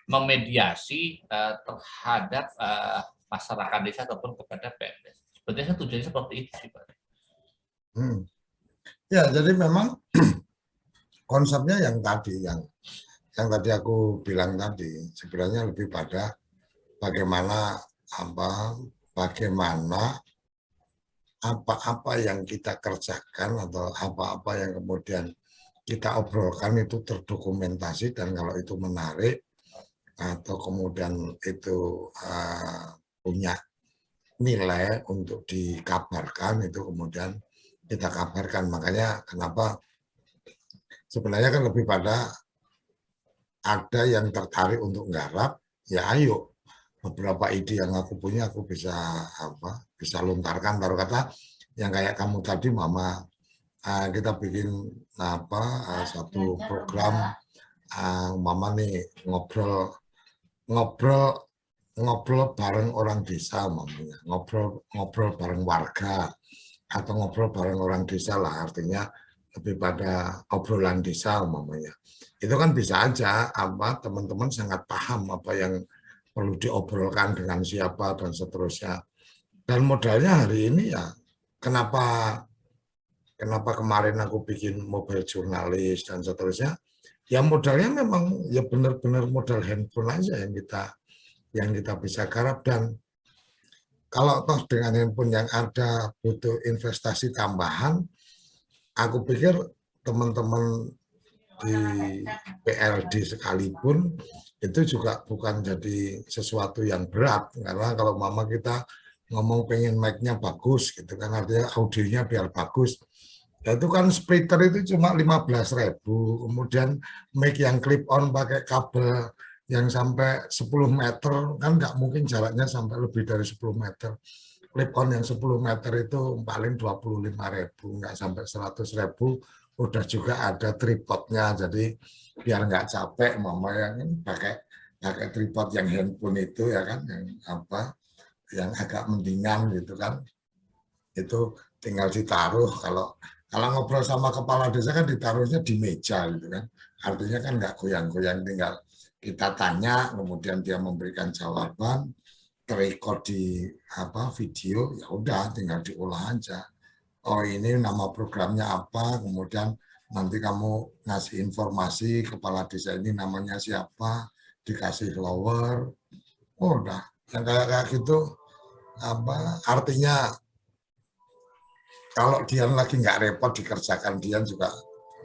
memediasi terhadap masyarakat desa ataupun kepada Pemdes. Sebenarnya tujuannya seperti itu sih Pak. Ya, jadi memang konsepnya yang tadi aku bilang tadi, sebenarnya lebih pada bagaimana apa yang kita kerjakan atau apa-apa yang kemudian kita obrolkan itu terdokumentasi, dan kalau itu menarik atau kemudian itu punya nilai untuk dikabarkan, itu kemudian kita kabarkan. Makanya kenapa sebenarnya kan lebih pada ada yang tertarik untuk nggarap, ya ayo, beberapa ide yang aku punya aku bisa lontarkan. Taruh kata yang kayak kamu tadi Mama, kita bikin satu program, Mama nih ngobrol bareng orang desa, mamanya ngobrol bareng warga atau ngobrol bareng orang desa lah, artinya lebih pada obrolan desa mamanya. Itu kan bisa aja teman-teman sangat paham apa yang perlu diobrolkan dengan siapa dan seterusnya. Dan modalnya hari ini ya kenapa kemarin aku bikin mobile jurnalis dan seterusnya, ya modalnya memang ya benar-benar modal handphone aja yang kita bisa garap. Dan kalau toh dengan handphone yang ada butuh investasi tambahan, aku pikir teman-teman di PLD sekalipun itu juga bukan jadi sesuatu yang berat, karena kalau Mama kita ngomong pengen mic-nya bagus gitu kan, artinya audionya biar bagus, ya itu kan splitter itu cuma 15.000, kemudian mic yang clip on pakai kabel yang sampai 10 meter, kan nggak mungkin jaraknya sampai lebih dari 10 meter. Clip on yang 10 meter itu paling 25.000, nggak sampai 100.000, udah juga ada tripodnya, jadi biar nggak capek Mama yang pakai tripod yang handphone itu ya kan, yang agak mendingan gitu kan, itu tinggal ditaruh. Kalau ngobrol sama kepala desa kan ditaruhnya di meja gitu kan, artinya kan nggak goyang-goyang, tinggal kita tanya kemudian dia memberikan jawaban, record di video, ya udah tinggal diolah aja. Oh ini nama programnya apa, kemudian nanti kamu ngasih informasi kepala desa ini namanya siapa, dikasih lower, oh udah yang kayak gitu. Artinya kalau Dian lagi nggak repot dikerjakan, Dian juga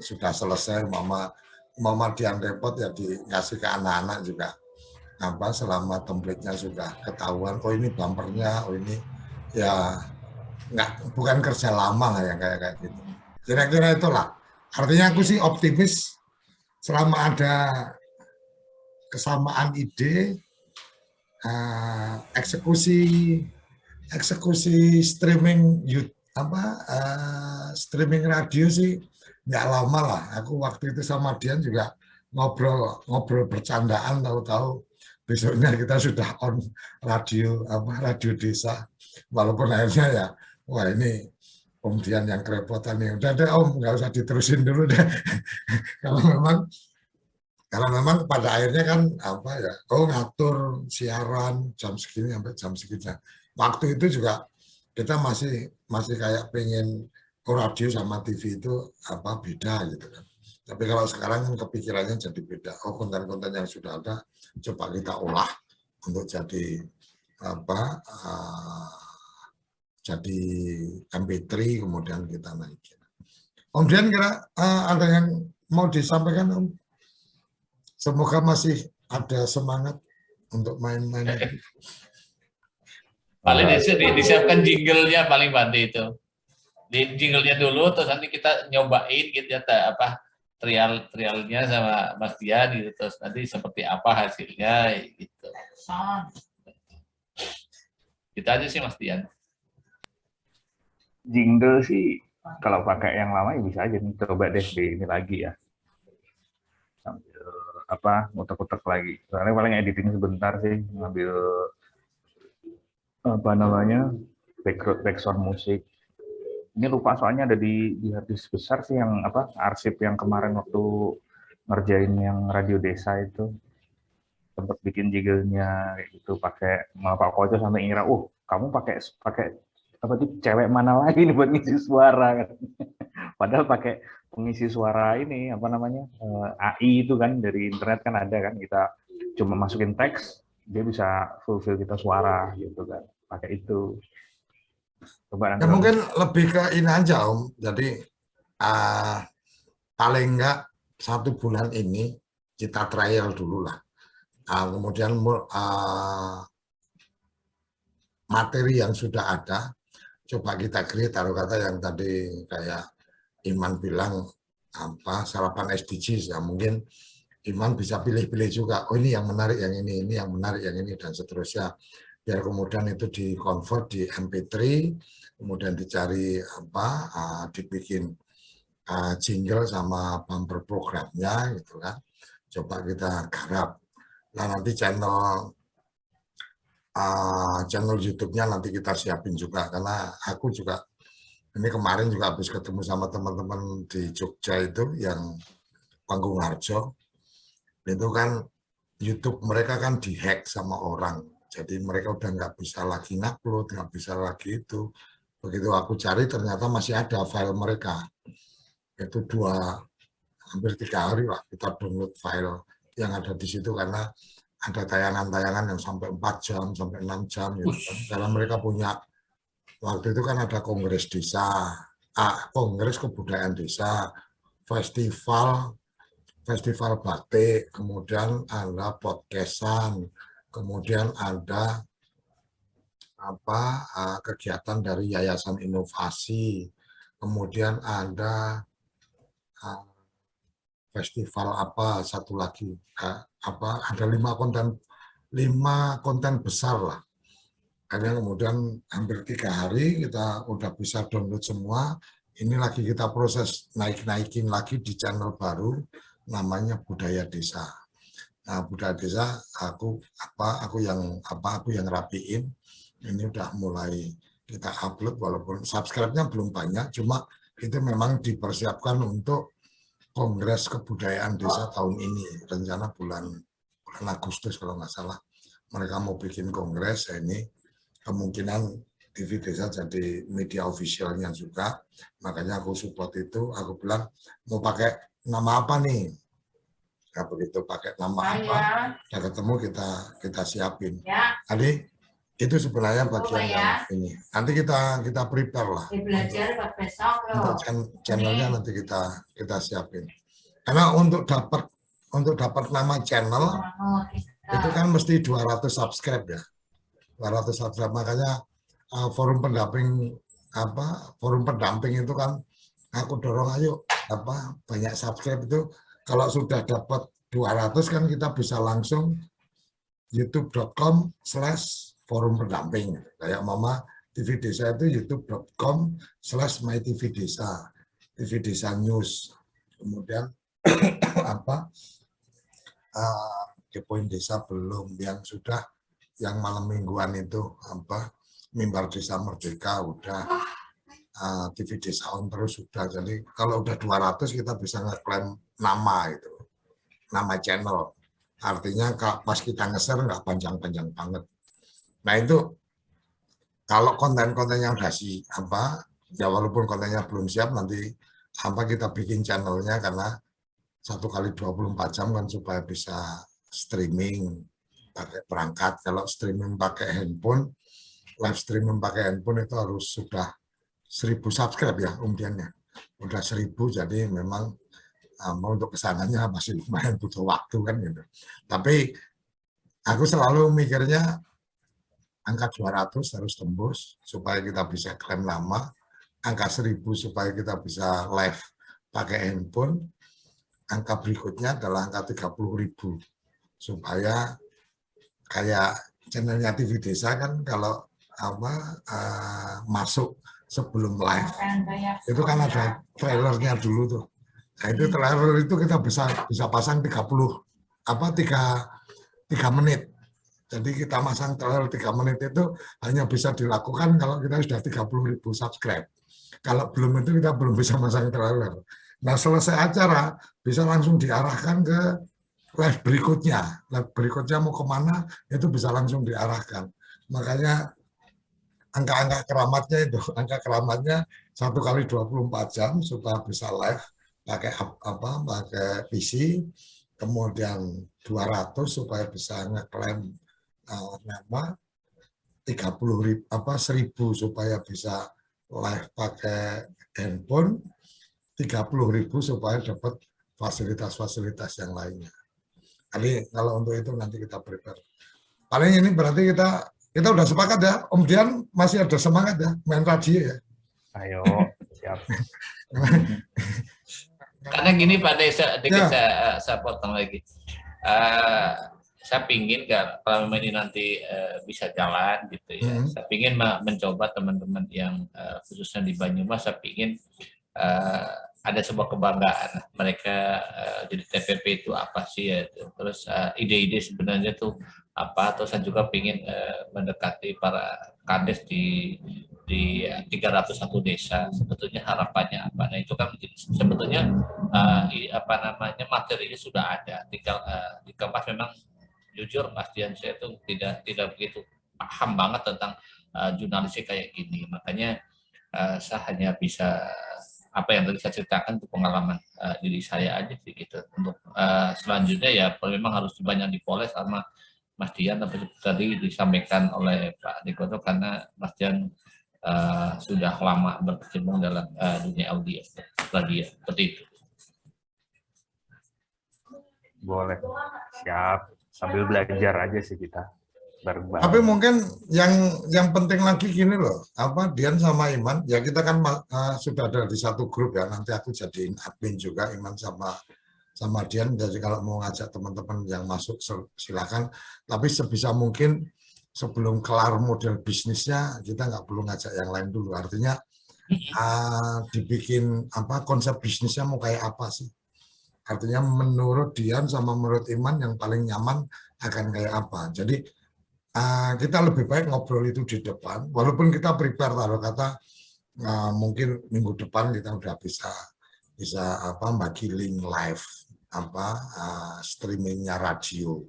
sudah selesai. Mama Dian repot ya dikasih ke anak-anak juga. Selama template-nya sudah ketahuan, oh ini bumpernya, oh ini ya bukan kerja lama lah yang kayak gitu. Kira-kira itulah. Artinya aku sih optimis selama ada kesamaan ide, eksekusi streaming streaming radio sih nggak lama lah. Aku waktu itu sama Dian juga ngobrol bercandaan, tahu-tahu besoknya kita sudah on radio desa. Walaupun akhirnya ya, wah ini Om Dian yang kerepotan nih. Udah deh Om, nggak usah diterusin dulu deh. Kalau memang pada akhirnya kan ngatur siaran jam segini sampai jam segini. Waktu itu juga kita masih kayak pengen radio sama TV itu beda gitu kan. Tapi kalau sekarang kan kepikirannya jadi beda. Oh konten-konten yang sudah ada coba kita olah untuk jadi jadi MP3 kemudian kita naikin. Om Dian kira ada yang mau disampaikan Om? Semoga masih ada semangat untuk main-main. Paling disiapkan jingle-nya paling Bante itu. Di jingle-nya dulu, terus nanti kita nyobain gitu ya, trialnya sama Mas Dian gitu, terus nanti seperti apa hasilnya gitu. Gitu aja sih Mas Dian. Jingle sih kalau pakai yang lama ya bisa aja nih, coba deh di ini lagi ya. Sambil utek-utek lagi. Soalnya paling editing sebentar sih, ngambil background musik. Ini lupa soalnya ada di hard disk besar sih yang arsip yang kemarin waktu ngerjain yang radio desa itu. Sempat bikin jingle-nya gitu pakai Pak Koco sampai ngira, kamu pakai cewek mana lagi nih buat ngisi suara kan. Padahal pakai pengisi suara ini AI itu kan dari internet kan ada kan, kita cuma masukin teks dia bisa fulfill kita suara gitu kan, pakai itu. Coba nanti mungkin lebih ke ini aja Om, jadi paling enggak 1 bulan ini kita trial dulu lah, kemudian materi yang sudah ada coba kita create, taruh kata yang tadi kayak Iman bilang sarapan SDGs ya, mungkin Iman bisa pilih-pilih juga, oh ini yang menarik yang ini yang menarik yang ini dan seterusnya, biar kemudian itu di-convert di MP3, kemudian dicari dibikin jingle sama bumper programnya gitu kan, coba kita garap. Nah nanti channel YouTube-nya nanti kita siapin juga, karena aku juga ini kemarin juga habis ketemu sama teman-teman di Jogja itu yang Panggung Harjo, itu kan YouTube mereka kan dihack sama orang, jadi mereka udah nggak bisa lagi ngupload, nggak bisa lagi itu. Begitu aku cari ternyata masih ada file mereka, itu hampir 3 hari lah kita download file yang ada di situ, karena ada tayangan-tayangan yang sampai 4 jam, sampai 6 jam gitu kan. Karena mereka punya, waktu itu kan ada kongres desa, kongres kebudayaan desa, festival batik, kemudian ada podcastan, kemudian ada kegiatan dari Yayasan Inovasi, kemudian ada festival satu lagi, ada 5 konten besar lah. Karena kemudian hampir 3 hari kita udah bisa download semua. Ini lagi kita proses naikin lagi di channel baru namanya Budaya Desa. Nah, Budaya Desa aku yang rapiin. Ini udah mulai kita upload, walaupun subscribe-nya belum banyak, cuma itu memang dipersiapkan untuk Kongres Kebudayaan Desa tahun ini, rencana bulan Agustus kalau nggak salah. mereka mau bikin kongres, ya ini kemungkinan TV Desa jadi media officialnya juga. Makanya aku support itu, aku bilang mau pakai nama apa nih? Nah, begitu pakai nama apa, udah ketemu kita siapin. Jadi itu sebenarnya bagian yang ini. Nanti kita prepare lah. Untuk channelnya nanti kita siapin. Karena untuk dapat nama channel itu kan mesti 200 subscribe ya. 200 subscribe, makanya forum pendamping itu kan aku dorong, ayo banyak subscribe itu. Kalau sudah dapat 200 kan kita bisa langsung youtube.com/forum pendamping. Kayak Mama TV Desa itu youtube.com/mytvdesa, TV Desa News. Kemudian Kepoin Desa belum, yang sudah yang malam mingguan itu Mimbar Desa Merdeka udah, TV Desa On terus sudah. Jadi kalau udah 200 kita bisa ngeklaim nama itu, nama channel. Artinya pas kita nge-share nggak panjang-panjang banget. Nah itu kalau konten-konten yang udah ya walaupun kontennya belum siap, nanti kita bikin channelnya, karena 1 kali 24 jam kan supaya bisa streaming pakai perangkat. Kalau streaming pakai handphone, live streaming pakai handphone itu harus sudah 1000 subscribe ya undiannya. Udah 1000, jadi memang untuk kesananya masih lumayan butuh waktu kan gitu. Tapi aku selalu mikirnya angka 200 harus tembus supaya kita bisa klaim nama, angka 1000 supaya kita bisa live pakai handphone, angka berikutnya adalah angka 30.000 supaya kayak channelnya TV Desa kan kalau masuk sebelum live itu kan ada trailernya dulu tuh. Nah itu trailer itu kita bisa pasang 3 menit. Jadi kita masang trailer 3 menit itu hanya bisa dilakukan kalau kita sudah 30.000 subscribe. Kalau belum itu kita belum bisa masang trailer. Nah selesai acara bisa langsung diarahkan ke live berikutnya. Live berikutnya mau kemana itu bisa langsung diarahkan. Makanya angka angka keramatnya 1 kali 24 jam supaya bisa live pakai PC, kemudian 200 supaya bisa ngeklaim nama, 10.000 supaya bisa live pakai handphone, 30.000 supaya dapat fasilitas-fasilitas yang lainnya. Jadi kalau untuk itu nanti kita prepare. Paling ini berarti kita udah sepakat ya, Om Dian masih ada semangat ya main radio ya. Ayo, siap. Karena gini Pak Desa, saya potong lagi. Saya pingin kalau ini nanti bisa jalan gitu ya. Saya pingin mencoba teman-teman yang khususnya di Banyumas, saya pingin ada sebuah kebanggaan mereka jadi TPP itu apa sih ya. Terus ide-ide sebenarnya tuh apa. Terus saya juga pingin mendekati para kades di 301 desa, sebetulnya harapannya apa. Nah itu kan sebetulnya materinya sudah ada, tinggal dikemas. Memang jujur Mas Dian, saya itu tidak begitu paham banget tentang jurnalistik kayak gini, makanya saya hanya bisa apa yang tadi saya ceritakan itu pengalaman diri saya aja sih gitu. Untuk selanjutnya ya memang harus banyak dipoles sama Mas Dian, tapi tadi disampaikan oleh Pak Nikoto, karena Mas Dian sudah lama berkecimpung dalam dunia audio radio seperti itu. Boleh, siap. Sambil belajar aja sih kita. Bareng-bareng. Tapi mungkin yang penting lagi gini loh, Dian sama Iman, ya kita kan sudah ada di satu grup ya. Nanti aku jadiin admin juga, Iman sama Dian. Jadi kalau mau ngajak teman-teman yang masuk silakan. Tapi sebisa mungkin sebelum kelar model bisnisnya, kita nggak perlu ngajak yang lain dulu. Artinya dibikin konsep bisnisnya mau kayak apa sih? Artinya menurut Dian sama menurut Iman yang paling nyaman akan kayak apa. Jadi kita lebih baik ngobrol itu di depan. Walaupun kita prepare, taruh kata mungkin minggu depan kita udah bisa bagi link live streamingnya radio.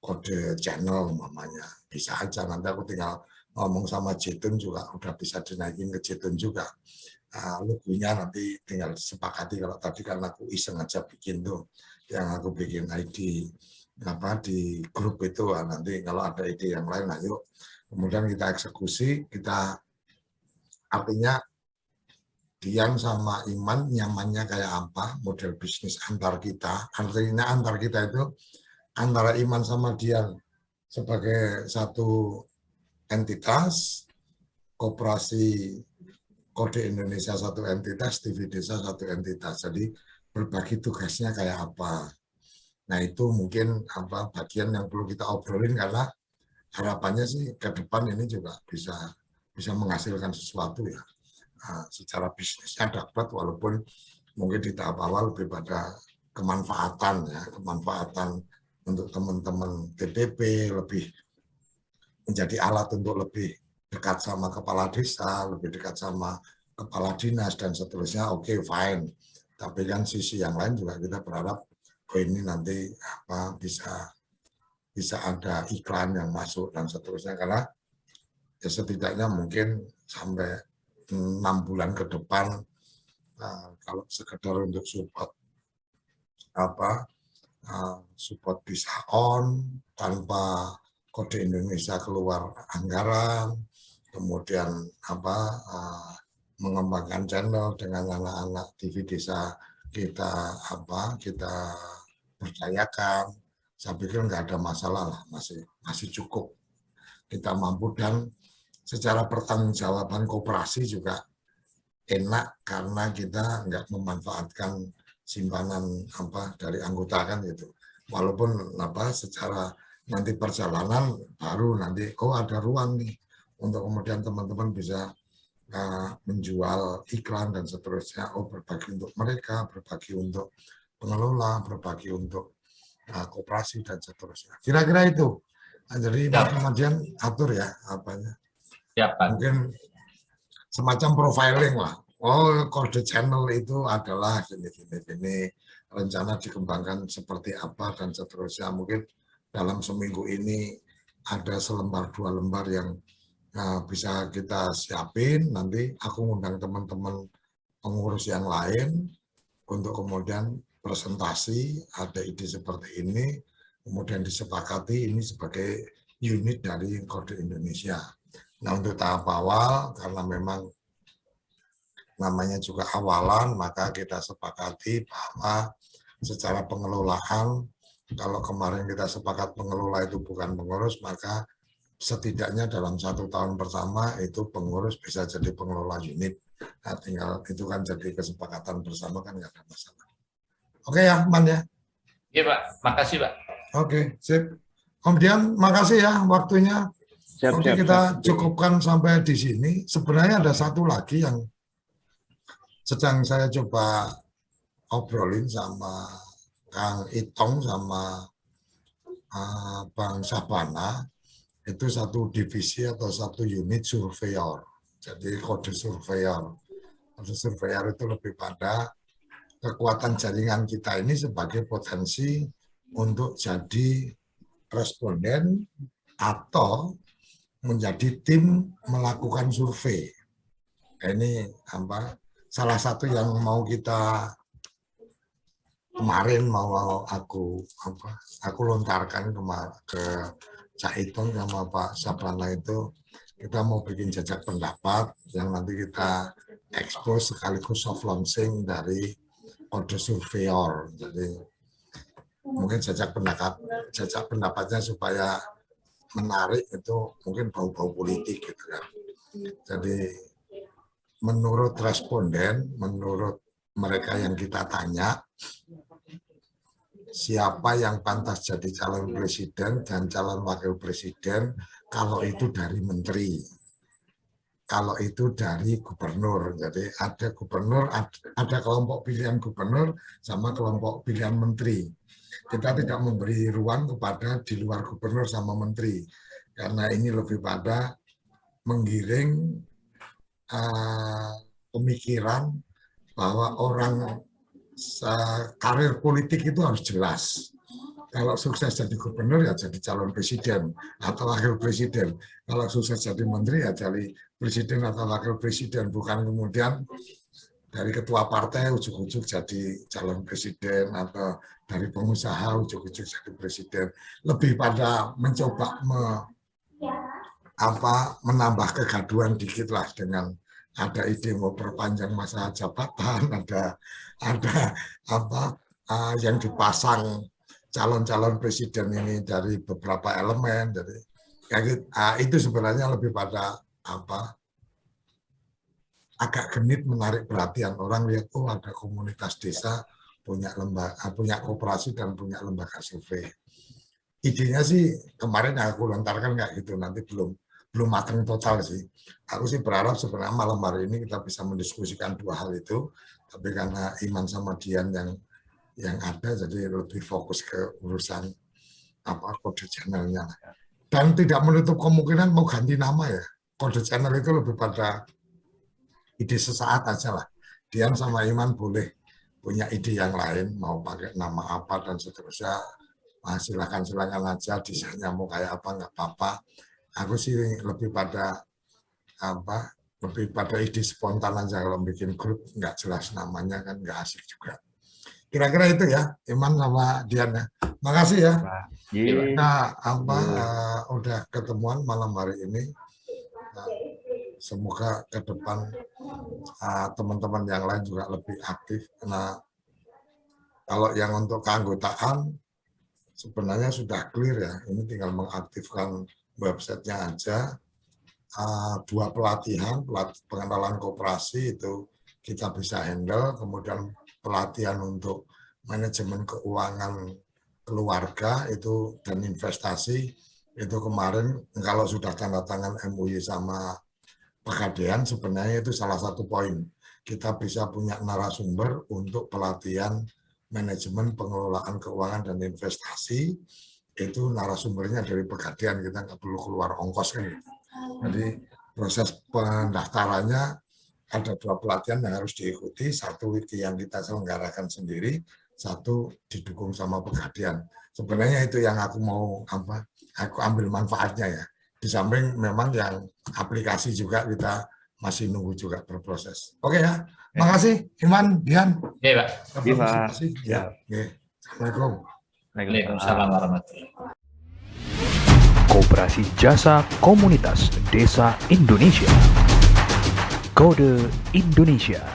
kode channel umpamanya. Bisa aja, nanti aku tinggal ngomong sama Jitun juga udah bisa dinaikin ke Jitun juga. Logonya nanti tinggal disepakati. Kalau tadi kan aku iseng aja bikin tuh, yang aku bikin ID di grup itu, nanti kalau ada ide yang lain ayo kemudian kita eksekusi. Kita artinya Dian sama Iman nyamannya kayak apa, model bisnis antar kita. Artinya antar kita itu antara Iman sama Dian sebagai satu entitas, Koperasi Kode Indonesia satu entitas, TV Desa satu entitas. Jadi berbagi tugasnya kayak apa. Nah itu mungkin bagian yang perlu kita obrolin, karena harapannya sih ke depan ini juga bisa menghasilkan sesuatu ya. Secara bisnisnya dapat, walaupun mungkin di tahap awal lebih pada kemanfaatan ya, kemanfaatan untuk teman-teman TPP, lebih menjadi alat untuk lebih dekat sama kepala desa, lebih dekat sama kepala dinas dan seterusnya. Oke, fine. Tapi kan sisi yang lain juga kita berharap ini nanti bisa ada iklan yang masuk dan seterusnya, karena ya setidaknya mungkin sampai 6 bulan ke depan kalau sekedar untuk support support bisa on tanpa Kode Indonesia keluar anggaran, kemudian mengembangkan channel dengan anak-anak TV desa kita percayakan. Saya pikir nggak ada masalah lah, masih cukup kita mampu, dan secara pertanggungjawaban koperasi juga enak karena kita nggak memanfaatkan simpanan dari anggota kan gitu. Walaupun secara nanti perjalanan baru nanti ada ruang nih untuk kemudian teman-teman bisa menjual iklan dan seterusnya. Berbagi untuk mereka, berbagi untuk pengelola, berbagi untuk koperasi dan seterusnya. Kira-kira itu. Jadi kemudian atur ya apanya. Mungkin semacam profiling lah. Kode channel itu adalah gini, rencana dikembangkan seperti apa dan seterusnya. Mungkin dalam seminggu ini ada selembar 2 lembar yang bisa kita siapin. Nanti aku ngundang teman-teman pengurus yang lain untuk kemudian presentasi, ada ide seperti ini, kemudian disepakati ini sebagai unit dari Kode Indonesia. Nah, untuk tahap awal, karena memang namanya juga awalan, maka kita sepakati bahwa secara pengelolaan, kalau kemarin kita sepakat pengelola itu bukan pengurus, maka setidaknya dalam 1 tahun pertama itu pengurus bisa jadi pengelola unit. Nah, tinggal itu kan jadi kesepakatan bersama, kan nggak ada masalah. Oke ya, Man ya? Iya Pak, makasih Pak. Oke, sip. Kemudian makasih ya waktunya. Oke, kita cukupkan sampai di sini. Sebenarnya ada satu lagi yang sedang saya coba obrolin sama Kang Itong sama Bang Sabana. Itu satu divisi atau satu unit surveyor. Jadi kode surveyor. Kode surveyor itu lebih pada kekuatan jaringan kita ini sebagai potensi untuk jadi responden atau menjadi tim melakukan survei. Ini salah satu yang mau kita kemarin mau aku lontarkan ke Cak Itong sama Pak Sabana itu, kita mau bikin jajak pendapat yang nanti kita expose sekaligus soft launching dari kode surveyor. Jadi mungkin jajak pendapatnya supaya menarik itu mungkin bau-bau politik gitu kan. Jadi menurut responden, menurut mereka yang kita tanya, siapa yang pantas jadi calon presiden dan calon wakil presiden kalau itu dari menteri, kalau itu dari gubernur. Jadi ada gubernur, ada kelompok pilihan gubernur sama kelompok pilihan menteri. Kita tidak memberi ruang kepada di luar gubernur sama menteri, karena ini lebih pada menggiring pemikiran bahwa orang karir politik itu harus jelas. Kalau sukses jadi gubernur ya jadi calon presiden atau wakil presiden. Kalau sukses jadi menteri ya jadi presiden atau wakil presiden. Bukan kemudian dari ketua partai ujuk-ujuk jadi calon presiden atau dari pengusaha ujuk-ujuk jadi presiden. Lebih pada mencoba menambah kegaduhan dikit lah dengan ada ide mau perpanjang masa jabatan, ada yang dipasang calon-calon presiden ini dari beberapa elemen, dari itu sebenarnya lebih pada agak genit menarik perhatian orang, lihat ada komunitas desa punya koperasi dan punya lembaga survei. Idenya sih kemarin aku lontarkan kayak gitu, nanti belum matang total sih. Aku sih berharap sebenarnya malam hari ini kita bisa mendiskusikan dua hal itu, tapi karena Iman sama Dian yang ada, jadi lebih fokus ke urusan kode channelnya. Dan tidak menutup kemungkinan mau ganti nama ya. Kode channel itu lebih pada ide sesaat aja lah. Dian sama Iman boleh punya ide yang lain, mau pakai nama apa dan seterusnya. Silakan aja, desainnya mau kayak apa nggak apa-apa. Aku sih lebih pada ide spontan aja. Kalau bikin grup nggak jelas namanya kan nggak asik juga. Kira-kira itu ya, Iman sama Dian ya. Makasih ya. Nah, udah ketemuan malam hari ini. Semoga ke depan teman-teman yang lain juga lebih aktif. Karena kalau yang untuk keanggotaan sebenarnya sudah clear ya. Ini tinggal mengaktifkan websitenya aja. 2 pelatihan, pengenalan koperasi itu kita bisa handle. Kemudian pelatihan untuk manajemen keuangan keluarga itu dan investasi itu kemarin kalau sudah tanda tangan MOU sama Pegadaian sebenarnya itu salah satu poin. Kita bisa punya narasumber untuk pelatihan manajemen pengelolaan keuangan dan investasi, itu narasumbernya dari Pegadaian, kita nggak perlu keluar ongkos kan. Jadi proses pendaftarannya ada 2 pelatihan yang harus diikuti, satu yang kita selenggarakan sendiri, satu didukung sama Pegadaian. Sebenarnya itu yang aku mau aku ambil manfaatnya ya. Di samping memang yang aplikasi juga kita masih nunggu juga berproses. Oke ya, makasih Iman, Dian. Iya, Pak. Iya, Pak. Terima kasih. Ya. Assalamualaikum. Waalaikumsalam warahmatullahi wabarakatuh. Koperasi Jasa Komunitas Desa Indonesia. Kode Indonesia.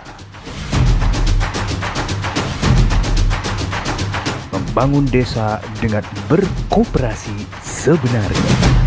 Membangun desa dengan berkoperasi sebenarnya.